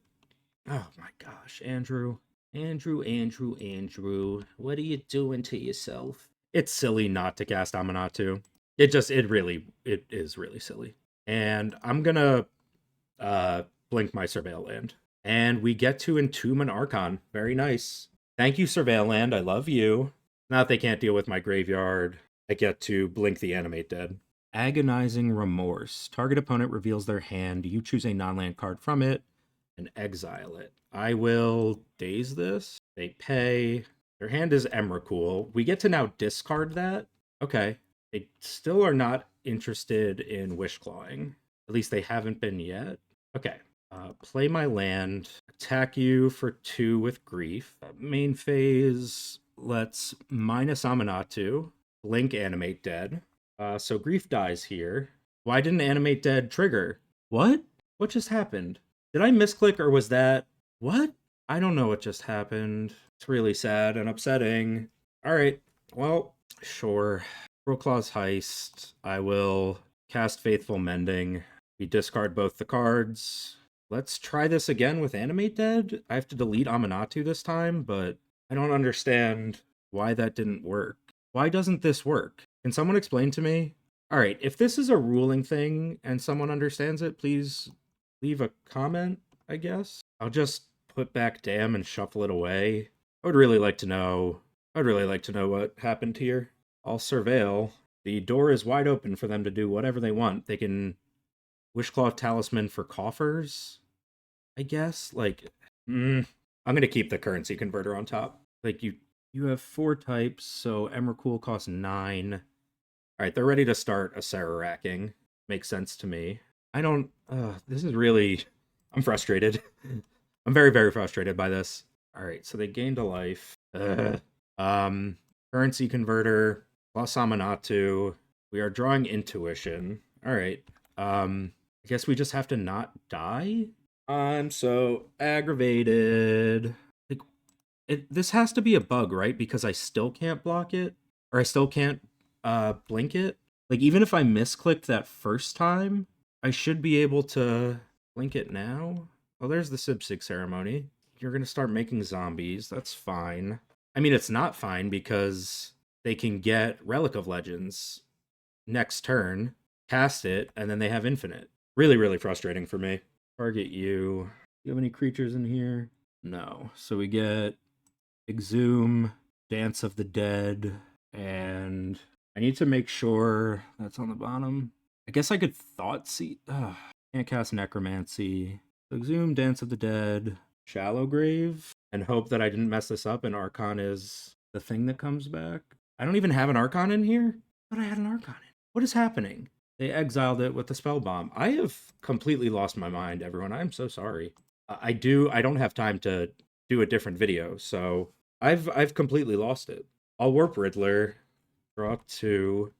Oh my gosh, Andrew. Andrew, what are you doing to yourself? It's silly not to cast Aminatou. It is really silly. And I'm gonna blink my Surveil Land. And we get to Entomb an Archon. Very nice. Thank you, Surveil Land. I love you. Now that they can't deal with my graveyard, I get to blink the Animate Dead. Agonizing Remorse. Target opponent reveals their hand. You choose a non-land card from it and exile it. I will daze this. They pay. Their hand is Emrakul. We get to now discard that. Okay. They still are not interested in Wish Clawing. At least they haven't been yet. Okay. Play my land. Attack you for 2 with Grief. Main phase, let's minus Aminatou. Blink Animate Dead. So Grief dies here. Why didn't Animate Dead trigger? What? What just happened? Did I misclick or was that... What? I don't know what just happened. It's really sad and upsetting. Alright, well, sure. Proclaw's Heist. I will cast Faithful Mending. We discard both the cards. Let's try this again with Animate Dead. I have to delete Aminatou this time, but I don't understand why that didn't work. Why doesn't this work? Can someone explain to me? Alright, if this is a ruling thing and someone understands it, please leave a comment, I guess. I'll just put back Damn and shuffle it away. I would really like to know what happened here. I'll surveil. The door is wide open for them to do whatever they want. They can Wishclaw Talisman for coffers, I guess. Like, I'm gonna keep the currency converter on top. Like, you have 4 types, so Emrakul costs 9. Alright, they're ready to start Acereracking. Makes sense to me. This is really... I'm frustrated. I'm very, very frustrated by this. Alright, so they gained a life. Currency converter, plus Aminatou. We are drawing Intuition. Alright, I guess we just have to not die? I'm so aggravated. Like, this has to be a bug, right? Because I still can't block it? Or I still can't blink it? Like, even if I misclicked that first time, I should be able to blink it now? Oh, there's the Sibsig ceremony. You're gonna start making zombies. That's fine. I mean, it's not fine because they can get Relic of Legends next turn, cast it, and then they have infinite. Really, really frustrating for me. Target you. Do you have any creatures in here? No. So we get Exhume, Dance of the Dead, and I need to make sure that's on the bottom. I guess I could Thought Seed. Can't cast Necromancy. So Exhume, Dance of the Dead, Shallow Grave, and hope that I didn't mess this up and Archon is the thing that comes back. I don't even have an Archon in here? I thought I had an Archon in. What is happening? They exiled it with the Spell Bomb. I have completely lost my mind, everyone. I'm so sorry. I don't have time to do a different video, so I've completely lost it. I'll Warp Riddler, draw 2,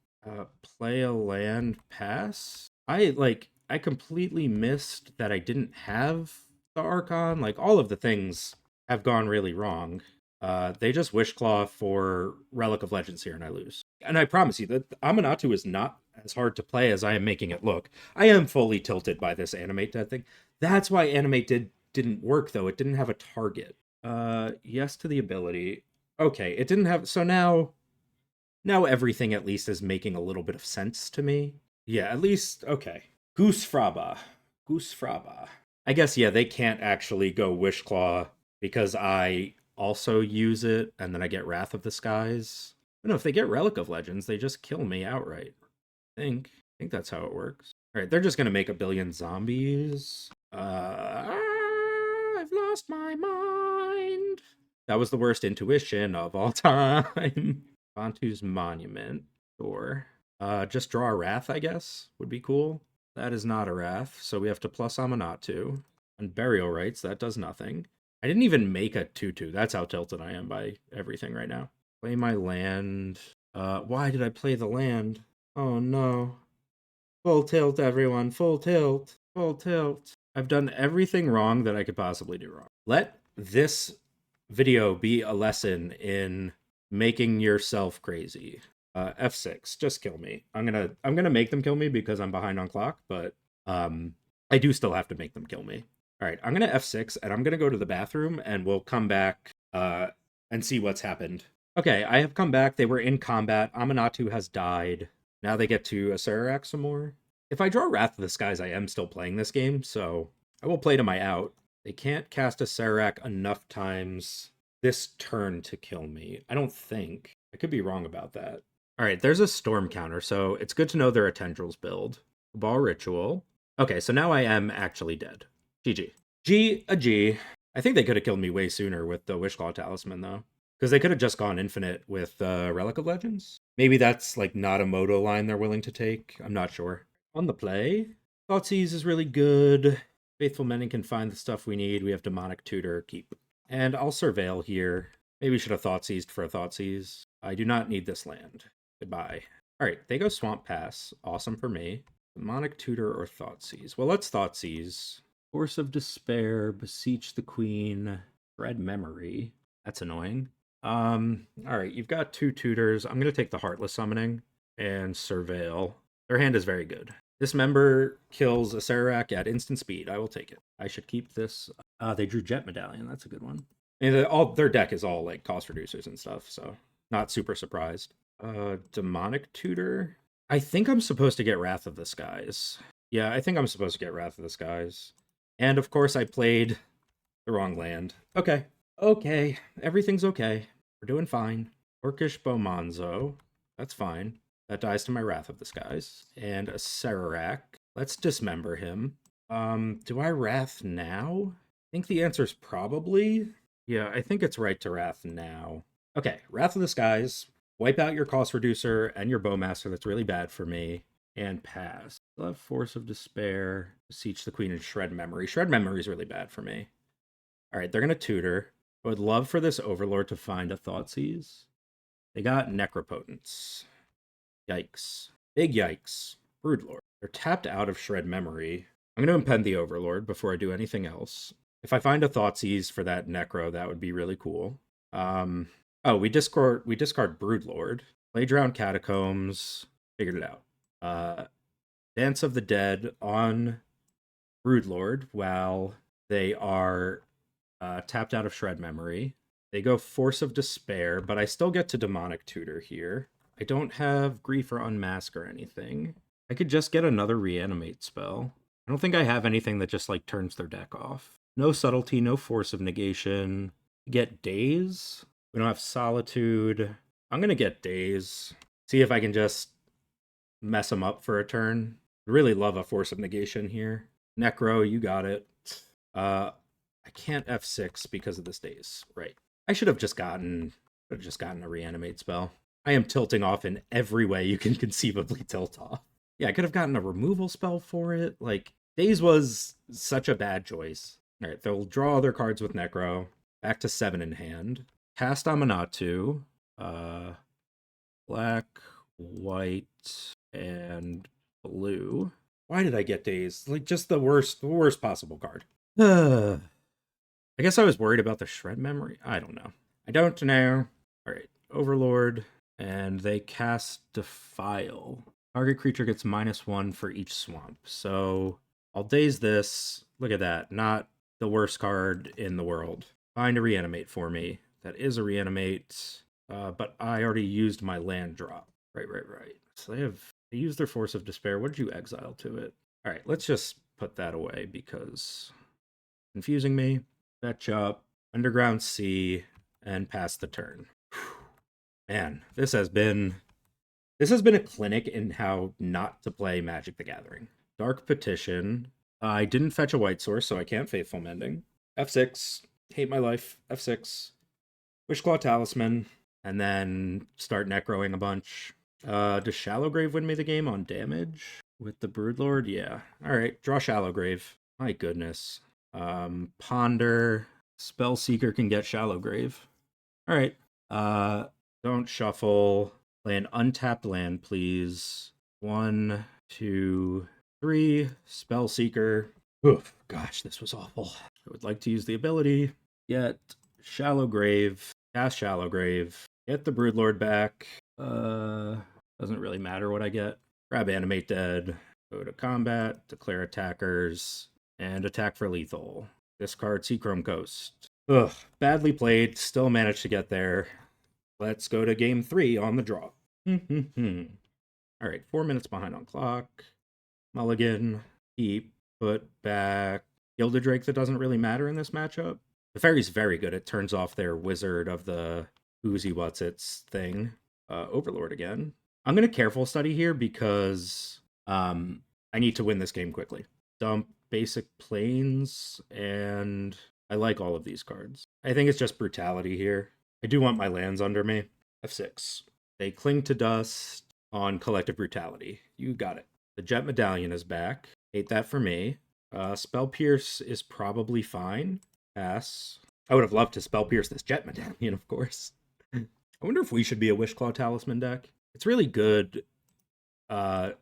play a land, pass. I completely missed that I didn't have the Archon. Like, all of the things have gone really wrong. They just Wishclaw for Relic of Legends here, and I lose. And I promise you that Aminatou is not as hard to play as I am making it look. I am fully tilted by this Animate Dead thing. That's why Animate didn't work, though. It didn't have a target. Yes to the ability. Okay, it didn't have... So now everything at least is making a little bit of sense to me. Yeah, at least... Okay. Goose Fraba. Goose Fraba. I guess, yeah, they can't actually go Wishclaw because I also use it and then I get Wrath of the Skies. I don't know, if they get Relic of Legends, they just kill me outright. I think that's how it works. All right, they're just gonna make a billion zombies. I've lost my mind. That was the worst intuition of all time. Bantu's Monument. Sure. Just draw a Wrath, I guess, would be cool. That is not a Wrath, so we have to plus Aminatou. And Burial Rites, that does nothing. I didn't even make a 2/2. That's how tilted I am by everything right now. Play my land. Why did I play the land? Oh no. Full tilt, everyone. Full tilt. Full tilt. I've done everything wrong that I could possibly do wrong. Let this video be a lesson in making yourself crazy. F6, just kill me. I'm gonna make them kill me because I'm behind on clock, but I do still have to make them kill me. All right, I'm gonna F6 and I'm gonna go to the bathroom and we'll come back and see what's happened. Okay, I have come back. They were in combat. Aminatou has died. Now they get to Acererak some more. If I draw Wrath of the Skies, I am still playing this game, so I will play to my out. They can't cast Acererak enough times this turn to kill me. I don't think. I could be wrong about that. All right, there's a storm counter, so it's good to know they're a Tendrils build. Ball Ritual. Okay, so now I am actually dead. GG. G. I think they could have killed me way sooner with the Wishclaw Talisman, though. Because they could have just gone infinite with Relic of Legends. Maybe that's like not a Moto line they're willing to take. I'm not sure. On the play, Thoughtseize is really good. Faithful Mending can find the stuff we need. We have Demonic Tutor, keep. And I'll Surveil here. Maybe we should have Thoughtseized for a Thoughtseize. I do not need this land. Goodbye. All right, they go Swamp Pass. Awesome for me. Demonic Tutor or Thoughtseize? Well, let's Thoughtseize. Force of Despair, Beseech the Queen, Red Memory. That's annoying. All right, you've got 2 tutors. I'm going to take the Heartless Summoning and Surveil. Their hand is very good. Dismember kills Acererak at instant speed. I will take it. I should keep this. They drew Jet Medallion. That's a good one. And their deck is all like cost reducers and stuff, so not super surprised. Demonic Tutor. I think I'm supposed to get Wrath of the Skies. Yeah, I think I'm supposed to get Wrath of the Skies. And of course I played the wrong land. Okay, everything's okay. We're doing fine. Orcish Bomonzo. That's fine. That dies to my Wrath of the Skies. And Acererak. Let's dismember him. Do I Wrath now? I think the answer is probably. Yeah, I think it's right to Wrath now. Okay, Wrath of the Skies. Wipe out your cost reducer and your Bowmaster. That's really bad for me. And pass. Still have Force of Despair. Beseech the Queen and Shred Memory. Shred Memory is really bad for me. All right, they're going to tutor. I would love for this Overlord to find a Thoughtseize. They got Necropotence. Yikes. Big yikes. Broodlord. They're tapped out of Shred Memory. I'm going to impend the Overlord before I do anything else. If I find a Thoughtseize for that Necro, that would be really cool. Oh, we discard Broodlord. Playground Catacombs. Figured it out. Dance of the Dead on Broodlord while they are tapped out of Shred Memory. They go Force of Despair, but I still get to Demonic Tutor here. I don't have Grief or Unmask or anything. I could just get another Reanimate spell. I don't think I have anything that just like turns their deck off. No Subtlety, no Force of Negation. Get Daze. We don't have Solitude. I'm going to get Daze. See if I can just mess them up for a turn. Really love a Force of Negation here. Necro, you got it. I can't F6 because of this Daze. Right. I should have just gotten a Reanimate spell. I am tilting off in every way you can conceivably tilt off. Yeah, I could have gotten a removal spell for it. Like, Daze was such a bad choice. All right, they'll draw their cards with Necro. Back to 7 in hand. Cast Aminatou. Black, white, and blue. Why did I get Daze? Like, just the worst possible card. I guess I was worried about the Shred Memory. I don't know. All right, Overlord. And they cast Defile. Target creature gets -1 for each swamp. So I'll Daze this. Look at that. Not the worst card in the world. Find a Reanimate for me. That is a Reanimate. But I already used my land drop. Right. So they use their Force of Despair. What did you exile to it? All right, let's just put that away because confusing me. Fetch up, Underground Sea, and pass the turn. Man, this has been a clinic in how not to play Magic the Gathering. Dark Petition. I didn't fetch a white source, so I can't Faithful Mending. F6. Hate my life. F6. Wishclaw Talisman. And then start necroing a bunch. Does Shallowgrave win me the game on damage? With the Broodlord? Yeah. Alright, draw Shallowgrave. My goodness. Ponder. Spellseeker can get Shallowgrave. Alright. Don't shuffle. Play an untapped land, please. 1, 2, 3. Spellseeker. Oof, gosh, this was awful. I would like to use the ability. Get Shallowgrave. Cast Shallowgrave. Get the Broodlord back. Doesn't really matter what I get. Grab Animate Dead. Go to combat. Declare attackers. And attack for lethal. Discard Seachrome Ghost. Ugh, badly played. Still managed to get there. Let's go to game 3 on the draw. Alright, 4 minutes behind on clock. Mulligan. Keep. Put back. Gilded Drake that doesn't really matter in this matchup. The Fairy's very good. It turns off their Wizard of the Oozy What's-Its thing. Overlord again. I'm going to careful study here because I need to win this game quickly. Dump basic planes, and I like all of these cards. I think it's just brutality here. I do want my lands under me. F6. They cling to dust on collective brutality. You got it. The Jet Medallion is back. Hate that for me. Spell Pierce is probably fine. Pass. I would have loved to Spell Pierce this Jet Medallion, of course. I wonder if we should be a Wishclaw Talisman deck. It's really good that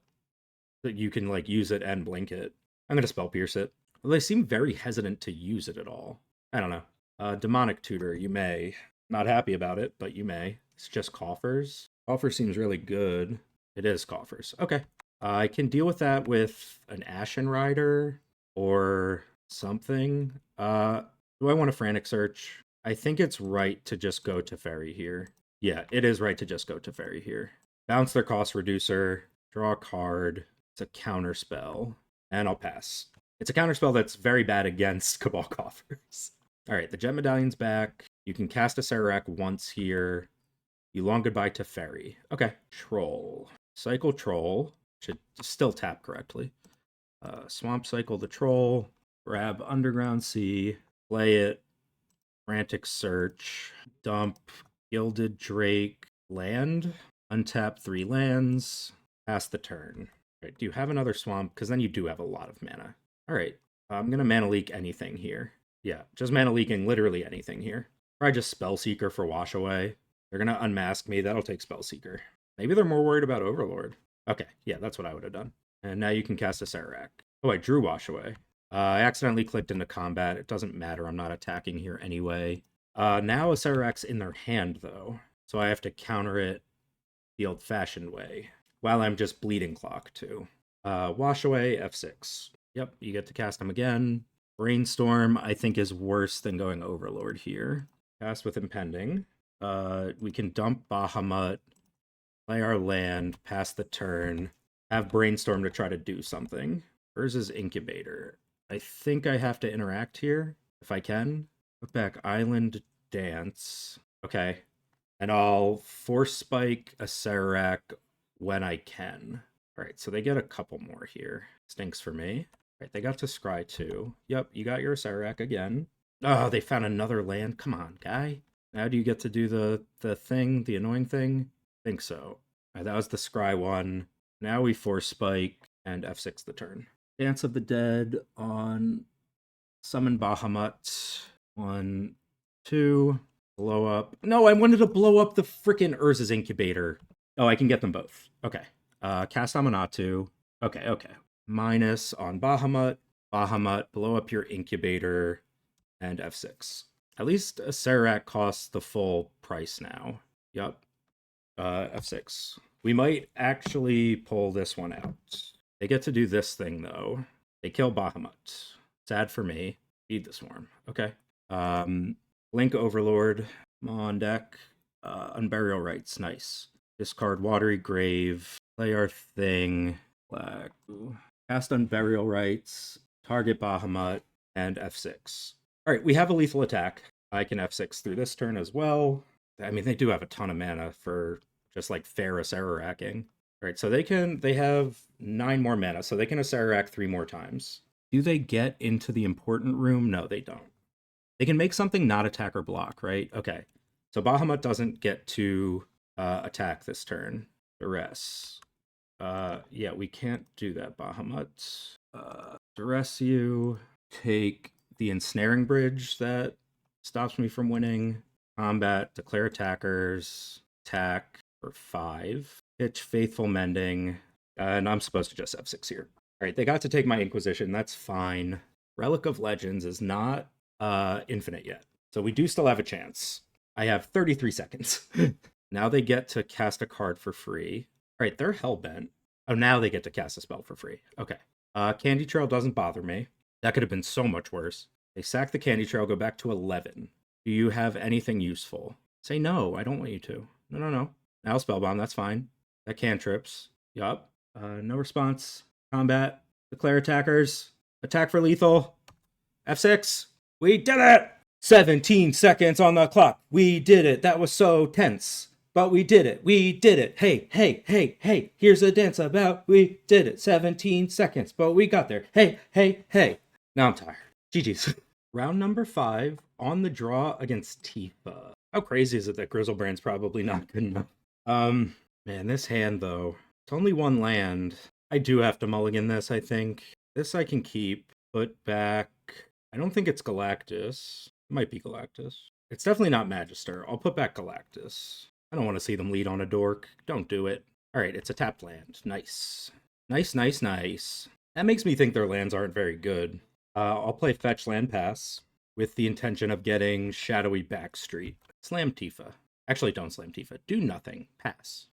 you can like use it and blink it. I'm going to Spell Pierce it. Well, they seem very hesitant to use it at all. I don't know. Demonic Tutor, you may. Not happy about it, but you may. It's just Coffers. Coffers seems really good. It is Coffers. Okay. I can deal with that with an Ashen Rider or something. Do I want a Frantic Search? I think it's right to just go to Teferi here. Yeah, it is right to just go to Teferi here. Bounce their cost reducer. Draw a card. It's a counter spell. And I'll pass. It's a counterspell that's very bad against Cabal Coffers. Alright, the Jet Medallion's back. You can cast Acererak once here. You long goodbye to Teferi. Okay. Troll. Cycle Troll. Should still tap correctly. Swamp Cycle the Troll. Grab Underground Sea. Play it. Frantic Search. Dump Gilded Drake. Land. Untap 3 lands. Pass the turn. Right, do you have another swamp? Because then you do have a lot of mana. Alright, I'm going to mana leak anything here. Yeah, just mana leaking literally anything here. Probably just Spellseeker for Wash Away. They're going to unmask me. That'll take Spellseeker. Maybe they're more worried about Overlord. Okay, yeah, that's what I would have done. And now you can cast Acererak. Oh, I drew Wash Away. I accidentally clicked into combat. It doesn't matter. I'm not attacking here anyway. Now Acererak's in their hand, though. So I have to counter it the old-fashioned way. While I'm just bleeding clock, too. Wash Away, F6. Yep, you get to cast them again. Brainstorm, I think, is worse than going Overlord here. Cast with Impending. We can dump Bahamut, play our land, pass the turn, have Brainstorm to try to do something. Versus Incubator. I think I have to interact here, if I can. Put back Island Dance. Okay. And I'll Force Spike Acererak when I can. Alright, so they get a couple more here. Stinks for me. Alright, they got to Scry too. Yep, you got your Acererak again. Oh, they found another land. Come on, guy. Now do you get to do the thing, the annoying thing? Think so. Alright, that was the Scry one. Now we Force Spike and F6 the turn. Dance of the Dead on Summon Bahamut. 1, 2. Blow up. No, I wanted to blow up the frickin' Urza's Incubator. Oh, I can get them both. Okay. Cast Aminatou. Okay. Minus on Bahamut. Bahamut, blow up your Incubator. And F6. At least Acererak costs the full price now. Yup. F6. We might actually pull this one out. They get to do this thing, though. They kill Bahamut. Sad for me. Feed the Swarm. Okay. Blink Overlord. Come on, deck. Unburial Rites. Nice. Discard Watery Grave. Play our thing. Black. Ooh. Cast Unburial Rites. target Bahamut, and F6. All right, we have a lethal attack. I can F6 through this turn as well. I mean, they do have a ton of mana for just like fair Acererak-ing. All right, so they have 9 more mana, so they can Acererak 3 more times. Do they get into the important room? No, they don't. They can make something not attack or block, right? Okay, so Bahamut doesn't get to attack this turn. Duress. Yeah, we can't do that, Bahamut. Duress you. Take the ensnaring bridge that stops me from winning. Combat, declare attackers, attack for 5. Pitch faithful mending, and I'm supposed to just F6 here. All right, they got to take my Inquisition. That's fine. Relic of Legends is not infinite yet, so we do still have a chance. I have 33 seconds. Now they get to cast a card for free. All right, they're hellbent. Oh, now they get to cast a spell for free. Okay. Candy Trail doesn't bother me. That could have been so much worse. They sack the Candy Trail, go back to 11. Do you have anything useful? Say no, I don't want you to. No. Now Spellbomb, that's fine. That cantrips. Yup. No response. Combat. Declare attackers. Attack for lethal. F6. We did it! 17 seconds on the clock. We did it. That was so tense. But we did it. We did it. Hey. Here's a dance about we did it. 17 seconds, but we got there. Hey. Now I'm tired. GG's. Round number 5 on the draw against Tifa. How crazy is it that Grizzlebrand's probably not good enough? Man, this hand though. It's only 1 land. I do have to mulligan this, I think. This I can keep. Put back. I don't think it's Galactus. It might be Galactus. It's definitely not Magister. I'll put back Galactus. I don't want to see them lead on a dork. Don't do it. All right, it's a tapped land. Nice. Nice. That makes me think their lands aren't very good. I'll play Fetch Land Pass with the intention of getting Shadowy Backstreet. Slam Tifa. Actually, don't slam Tifa. Do nothing. Pass.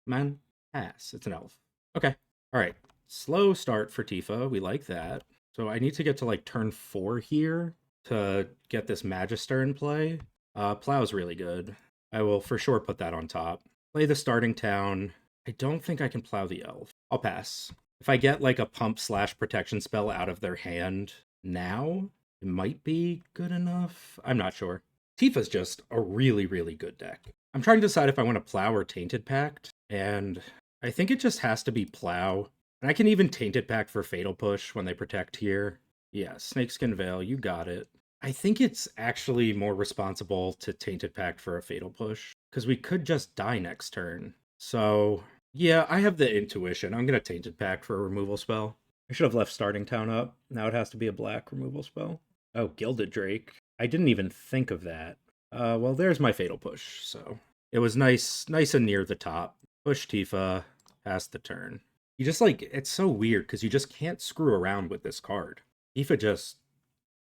Man, pass. It's an elf. Okay. All right. Slow start for Tifa. We like that. So I need to get to like turn 4 here to get this Magister in play. Plow's really good. I will for sure put that on top. Play the starting town. I don't think I can plow the elf. I'll pass. If I get like a pump/protection spell out of their hand now, it might be good enough. I'm not sure. Tifa's just a really good deck. I'm trying to decide if I want to plow or Tainted Pact, and I think it just has to be plow. And I can even Tainted Pact for Fatal Push when they protect here. Yeah, Snakeskin Veil, you got it. I think it's actually more responsible to Tainted Pact for a Fatal Push, because we could just die next turn. So, yeah, I have the intuition. I'm going to Tainted Pact for a removal spell. I should have left Starting Town up. Now it has to be a black removal spell. Oh, Gilded Drake. I didn't even think of that. Well, there's my Fatal Push, so it was nice and near the top. Push Tifa, pass the turn. You just, like, it's so weird, because you just can't screw around with this card. Tifa just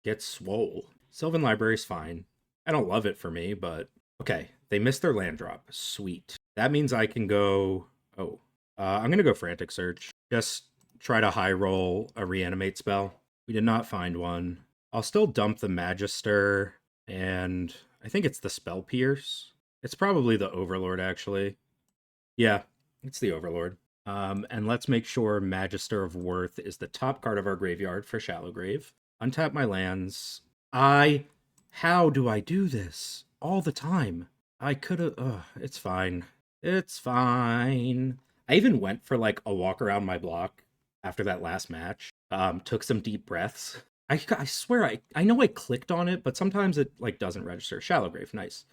gets swole. Sylvan Library's fine. I don't love it for me, but okay. They missed their land drop. Sweet. That means I can go... Oh. I'm going to go Frantic Search. Just try to high roll a reanimate spell. We did not find one. I'll still dump the Magister, and I think it's the Spell Pierce. It's probably the Overlord, actually. Yeah, it's the Overlord. And let's make sure Magister of Worth is the top card of our graveyard for Shallow Grave. Untap my lands. How do I do this? All the time. I could've... it's fine. It's fine. I even went for, like, a walk around my block after that last match. Took some deep breaths. I swear, I know I clicked on it, but sometimes it, like, doesn't register. Shallow Grave, nice.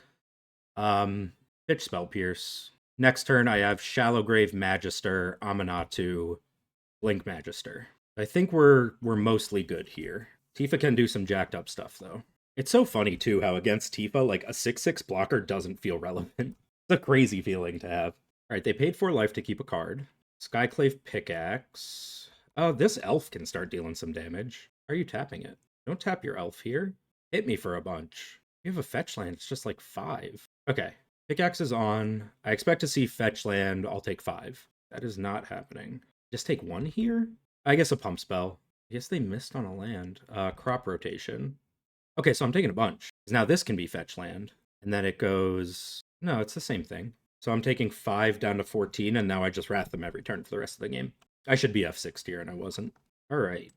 Pitch Spell Pierce. Next turn, I have Shallow Grave, Magister, Aminatou, Blink Magister. I think we're mostly good here. Tifa can do some jacked up stuff, though. It's so funny, too, how against Tifa, like, a 6/6 blocker doesn't feel relevant. It's a crazy feeling to have. Alright, they paid 4 life to keep a card. Skyclave Pickaxe. Oh, this elf can start dealing some damage. Are you tapping it? Don't tap your elf here. Hit me for a bunch. You have a fetch land, it's just like 5. Okay, Pickaxe is on. I expect to see fetch land, I'll take 5. That is not happening. Just take 1 here? I guess a pump spell. I guess they missed on a land. Crop rotation. Okay, so I'm taking a bunch. Now this can be fetch land. And then it goes... No, it's the same thing. So I'm taking 5 down to 14, and now I just wrath them every turn for the rest of the game. I should be F6 here, and I wasn't. All right.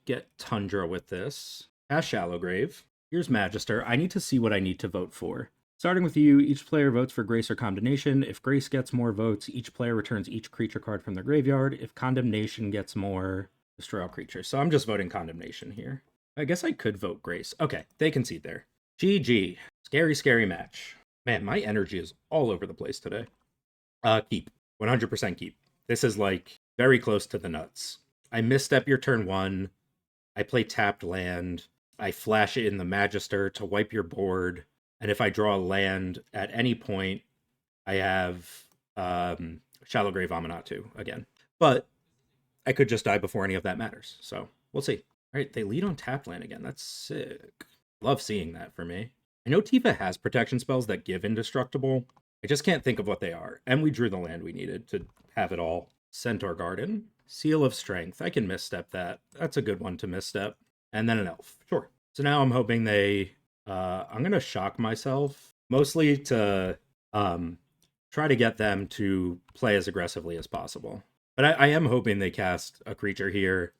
Get Tundra with this. Cast Shallow Grave. Here's Magister. I need to see what I need to vote for. Starting with you, each player votes for Grace or Condemnation. If Grace gets more votes, each player returns each creature card from their graveyard. If Condemnation gets more, destroy all creatures. So I'm just voting Condemnation here. I guess I could vote Grace. Okay, they concede there. GG. Scary, scary match. Man, my energy is all over the place today. Keep. 100% keep. This is like very close to the nuts. I misstep your turn 1. I play tapped land. I flash it in the Magister to wipe your board. And if I draw a land at any point, I have Shallow Grave Aminatou again. But I could just die before any of that matters. So we'll see. All right, they lead on tapped land again. That's sick. Love seeing that for me. I know Tifa has protection spells that give indestructible. I just can't think of what they are. And we drew the land we needed to have it all. Centaur Garden. Seal of Strength. I can misstep that. That's a good one to misstep. And then an elf. Sure. So now I'm hoping they... I'm going to shock myself. Mostly to try to get them to play as aggressively as possible. But I am hoping they cast a creature here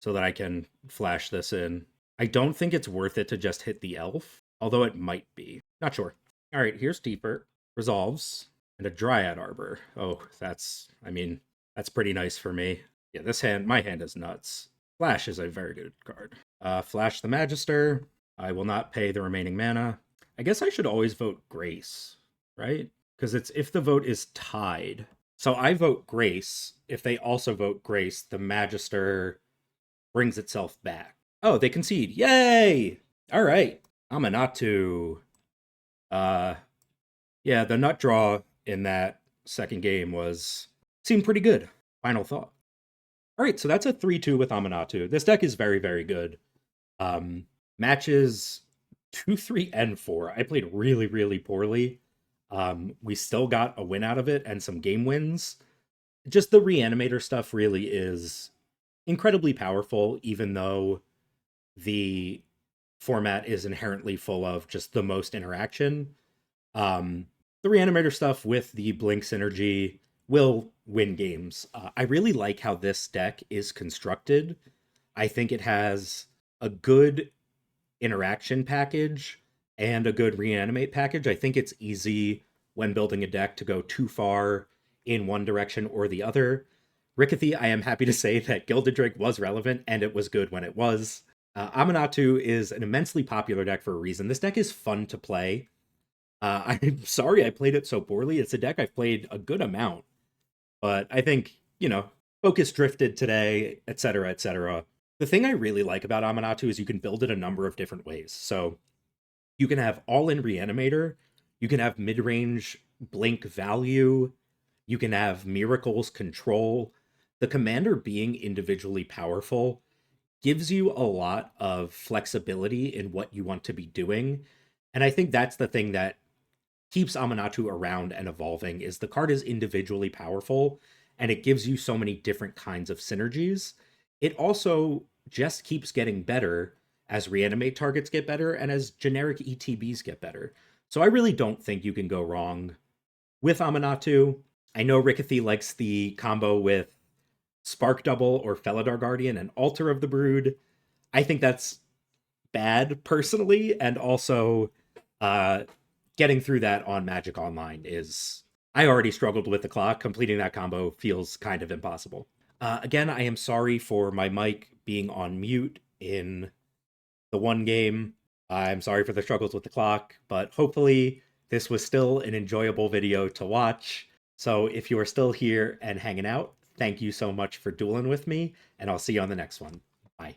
so that I can flash this in. I don't think it's worth it to just hit the elf. Although it might be. Not sure. All right, here's Tifa. Resolves. And a Dryad Arbor. Oh, that's pretty nice for me. Yeah, my hand is nuts. Flash is a very good card. Flash the Magister. I will not pay the remaining mana. I guess I should always vote Grace, right? Because it's if the vote is tied. So I vote Grace. If they also vote Grace, the Magister brings itself back. Oh, they concede. Yay! All right. Aminatou. Yeah, the nut draw in that second game seemed pretty good. Final thought. All right, so that's a 3-2 with Aminatou. This deck is very, very good. Matches 2, 3, and 4. I played really, really poorly. We still got a win out of it and some game wins. Just the reanimator stuff really is incredibly powerful, even though the format is inherently full of just the most interaction. The reanimator stuff with the blink synergy will win games. I really like how this deck is constructed. I think it has a good interaction package and a good reanimate package. I think it's easy when building a deck to go too far in one direction or the other. Rickathy, I am happy to say that Gilded Drake was relevant and it was good when it was. Aminatou is an immensely popular deck for a reason. This deck is fun to play. I'm sorry I played it so poorly. It's a deck I've played a good amount. But I think, focus drifted today, etc., etc. The thing I really like about Aminatou is you can build it a number of different ways. So you can have all-in reanimator, you can have mid-range blink value, you can have miracles control. The commander being individually powerful gives you a lot of flexibility in what you want to be doing. And I think that's the thing that keeps Aminatou around and evolving is the card is individually powerful and it gives you so many different kinds of synergies. It also just keeps getting better as reanimate targets get better and as generic ETBs get better. So I really don't think you can go wrong with Aminatou. I know Rickathy likes the combo with Spark Double or Felidar Guardian and Altar of the Brood. I think that's bad personally, and also getting through that on Magic Online is... I already struggled with the clock. Completing that combo feels kind of impossible. Again, I am sorry for my mic being on mute in the one game. I'm sorry for the struggles with the clock, but hopefully this was still an enjoyable video to watch. So if you are still here and hanging out, thank you so much for dueling with me, and I'll see you on the next one. Bye.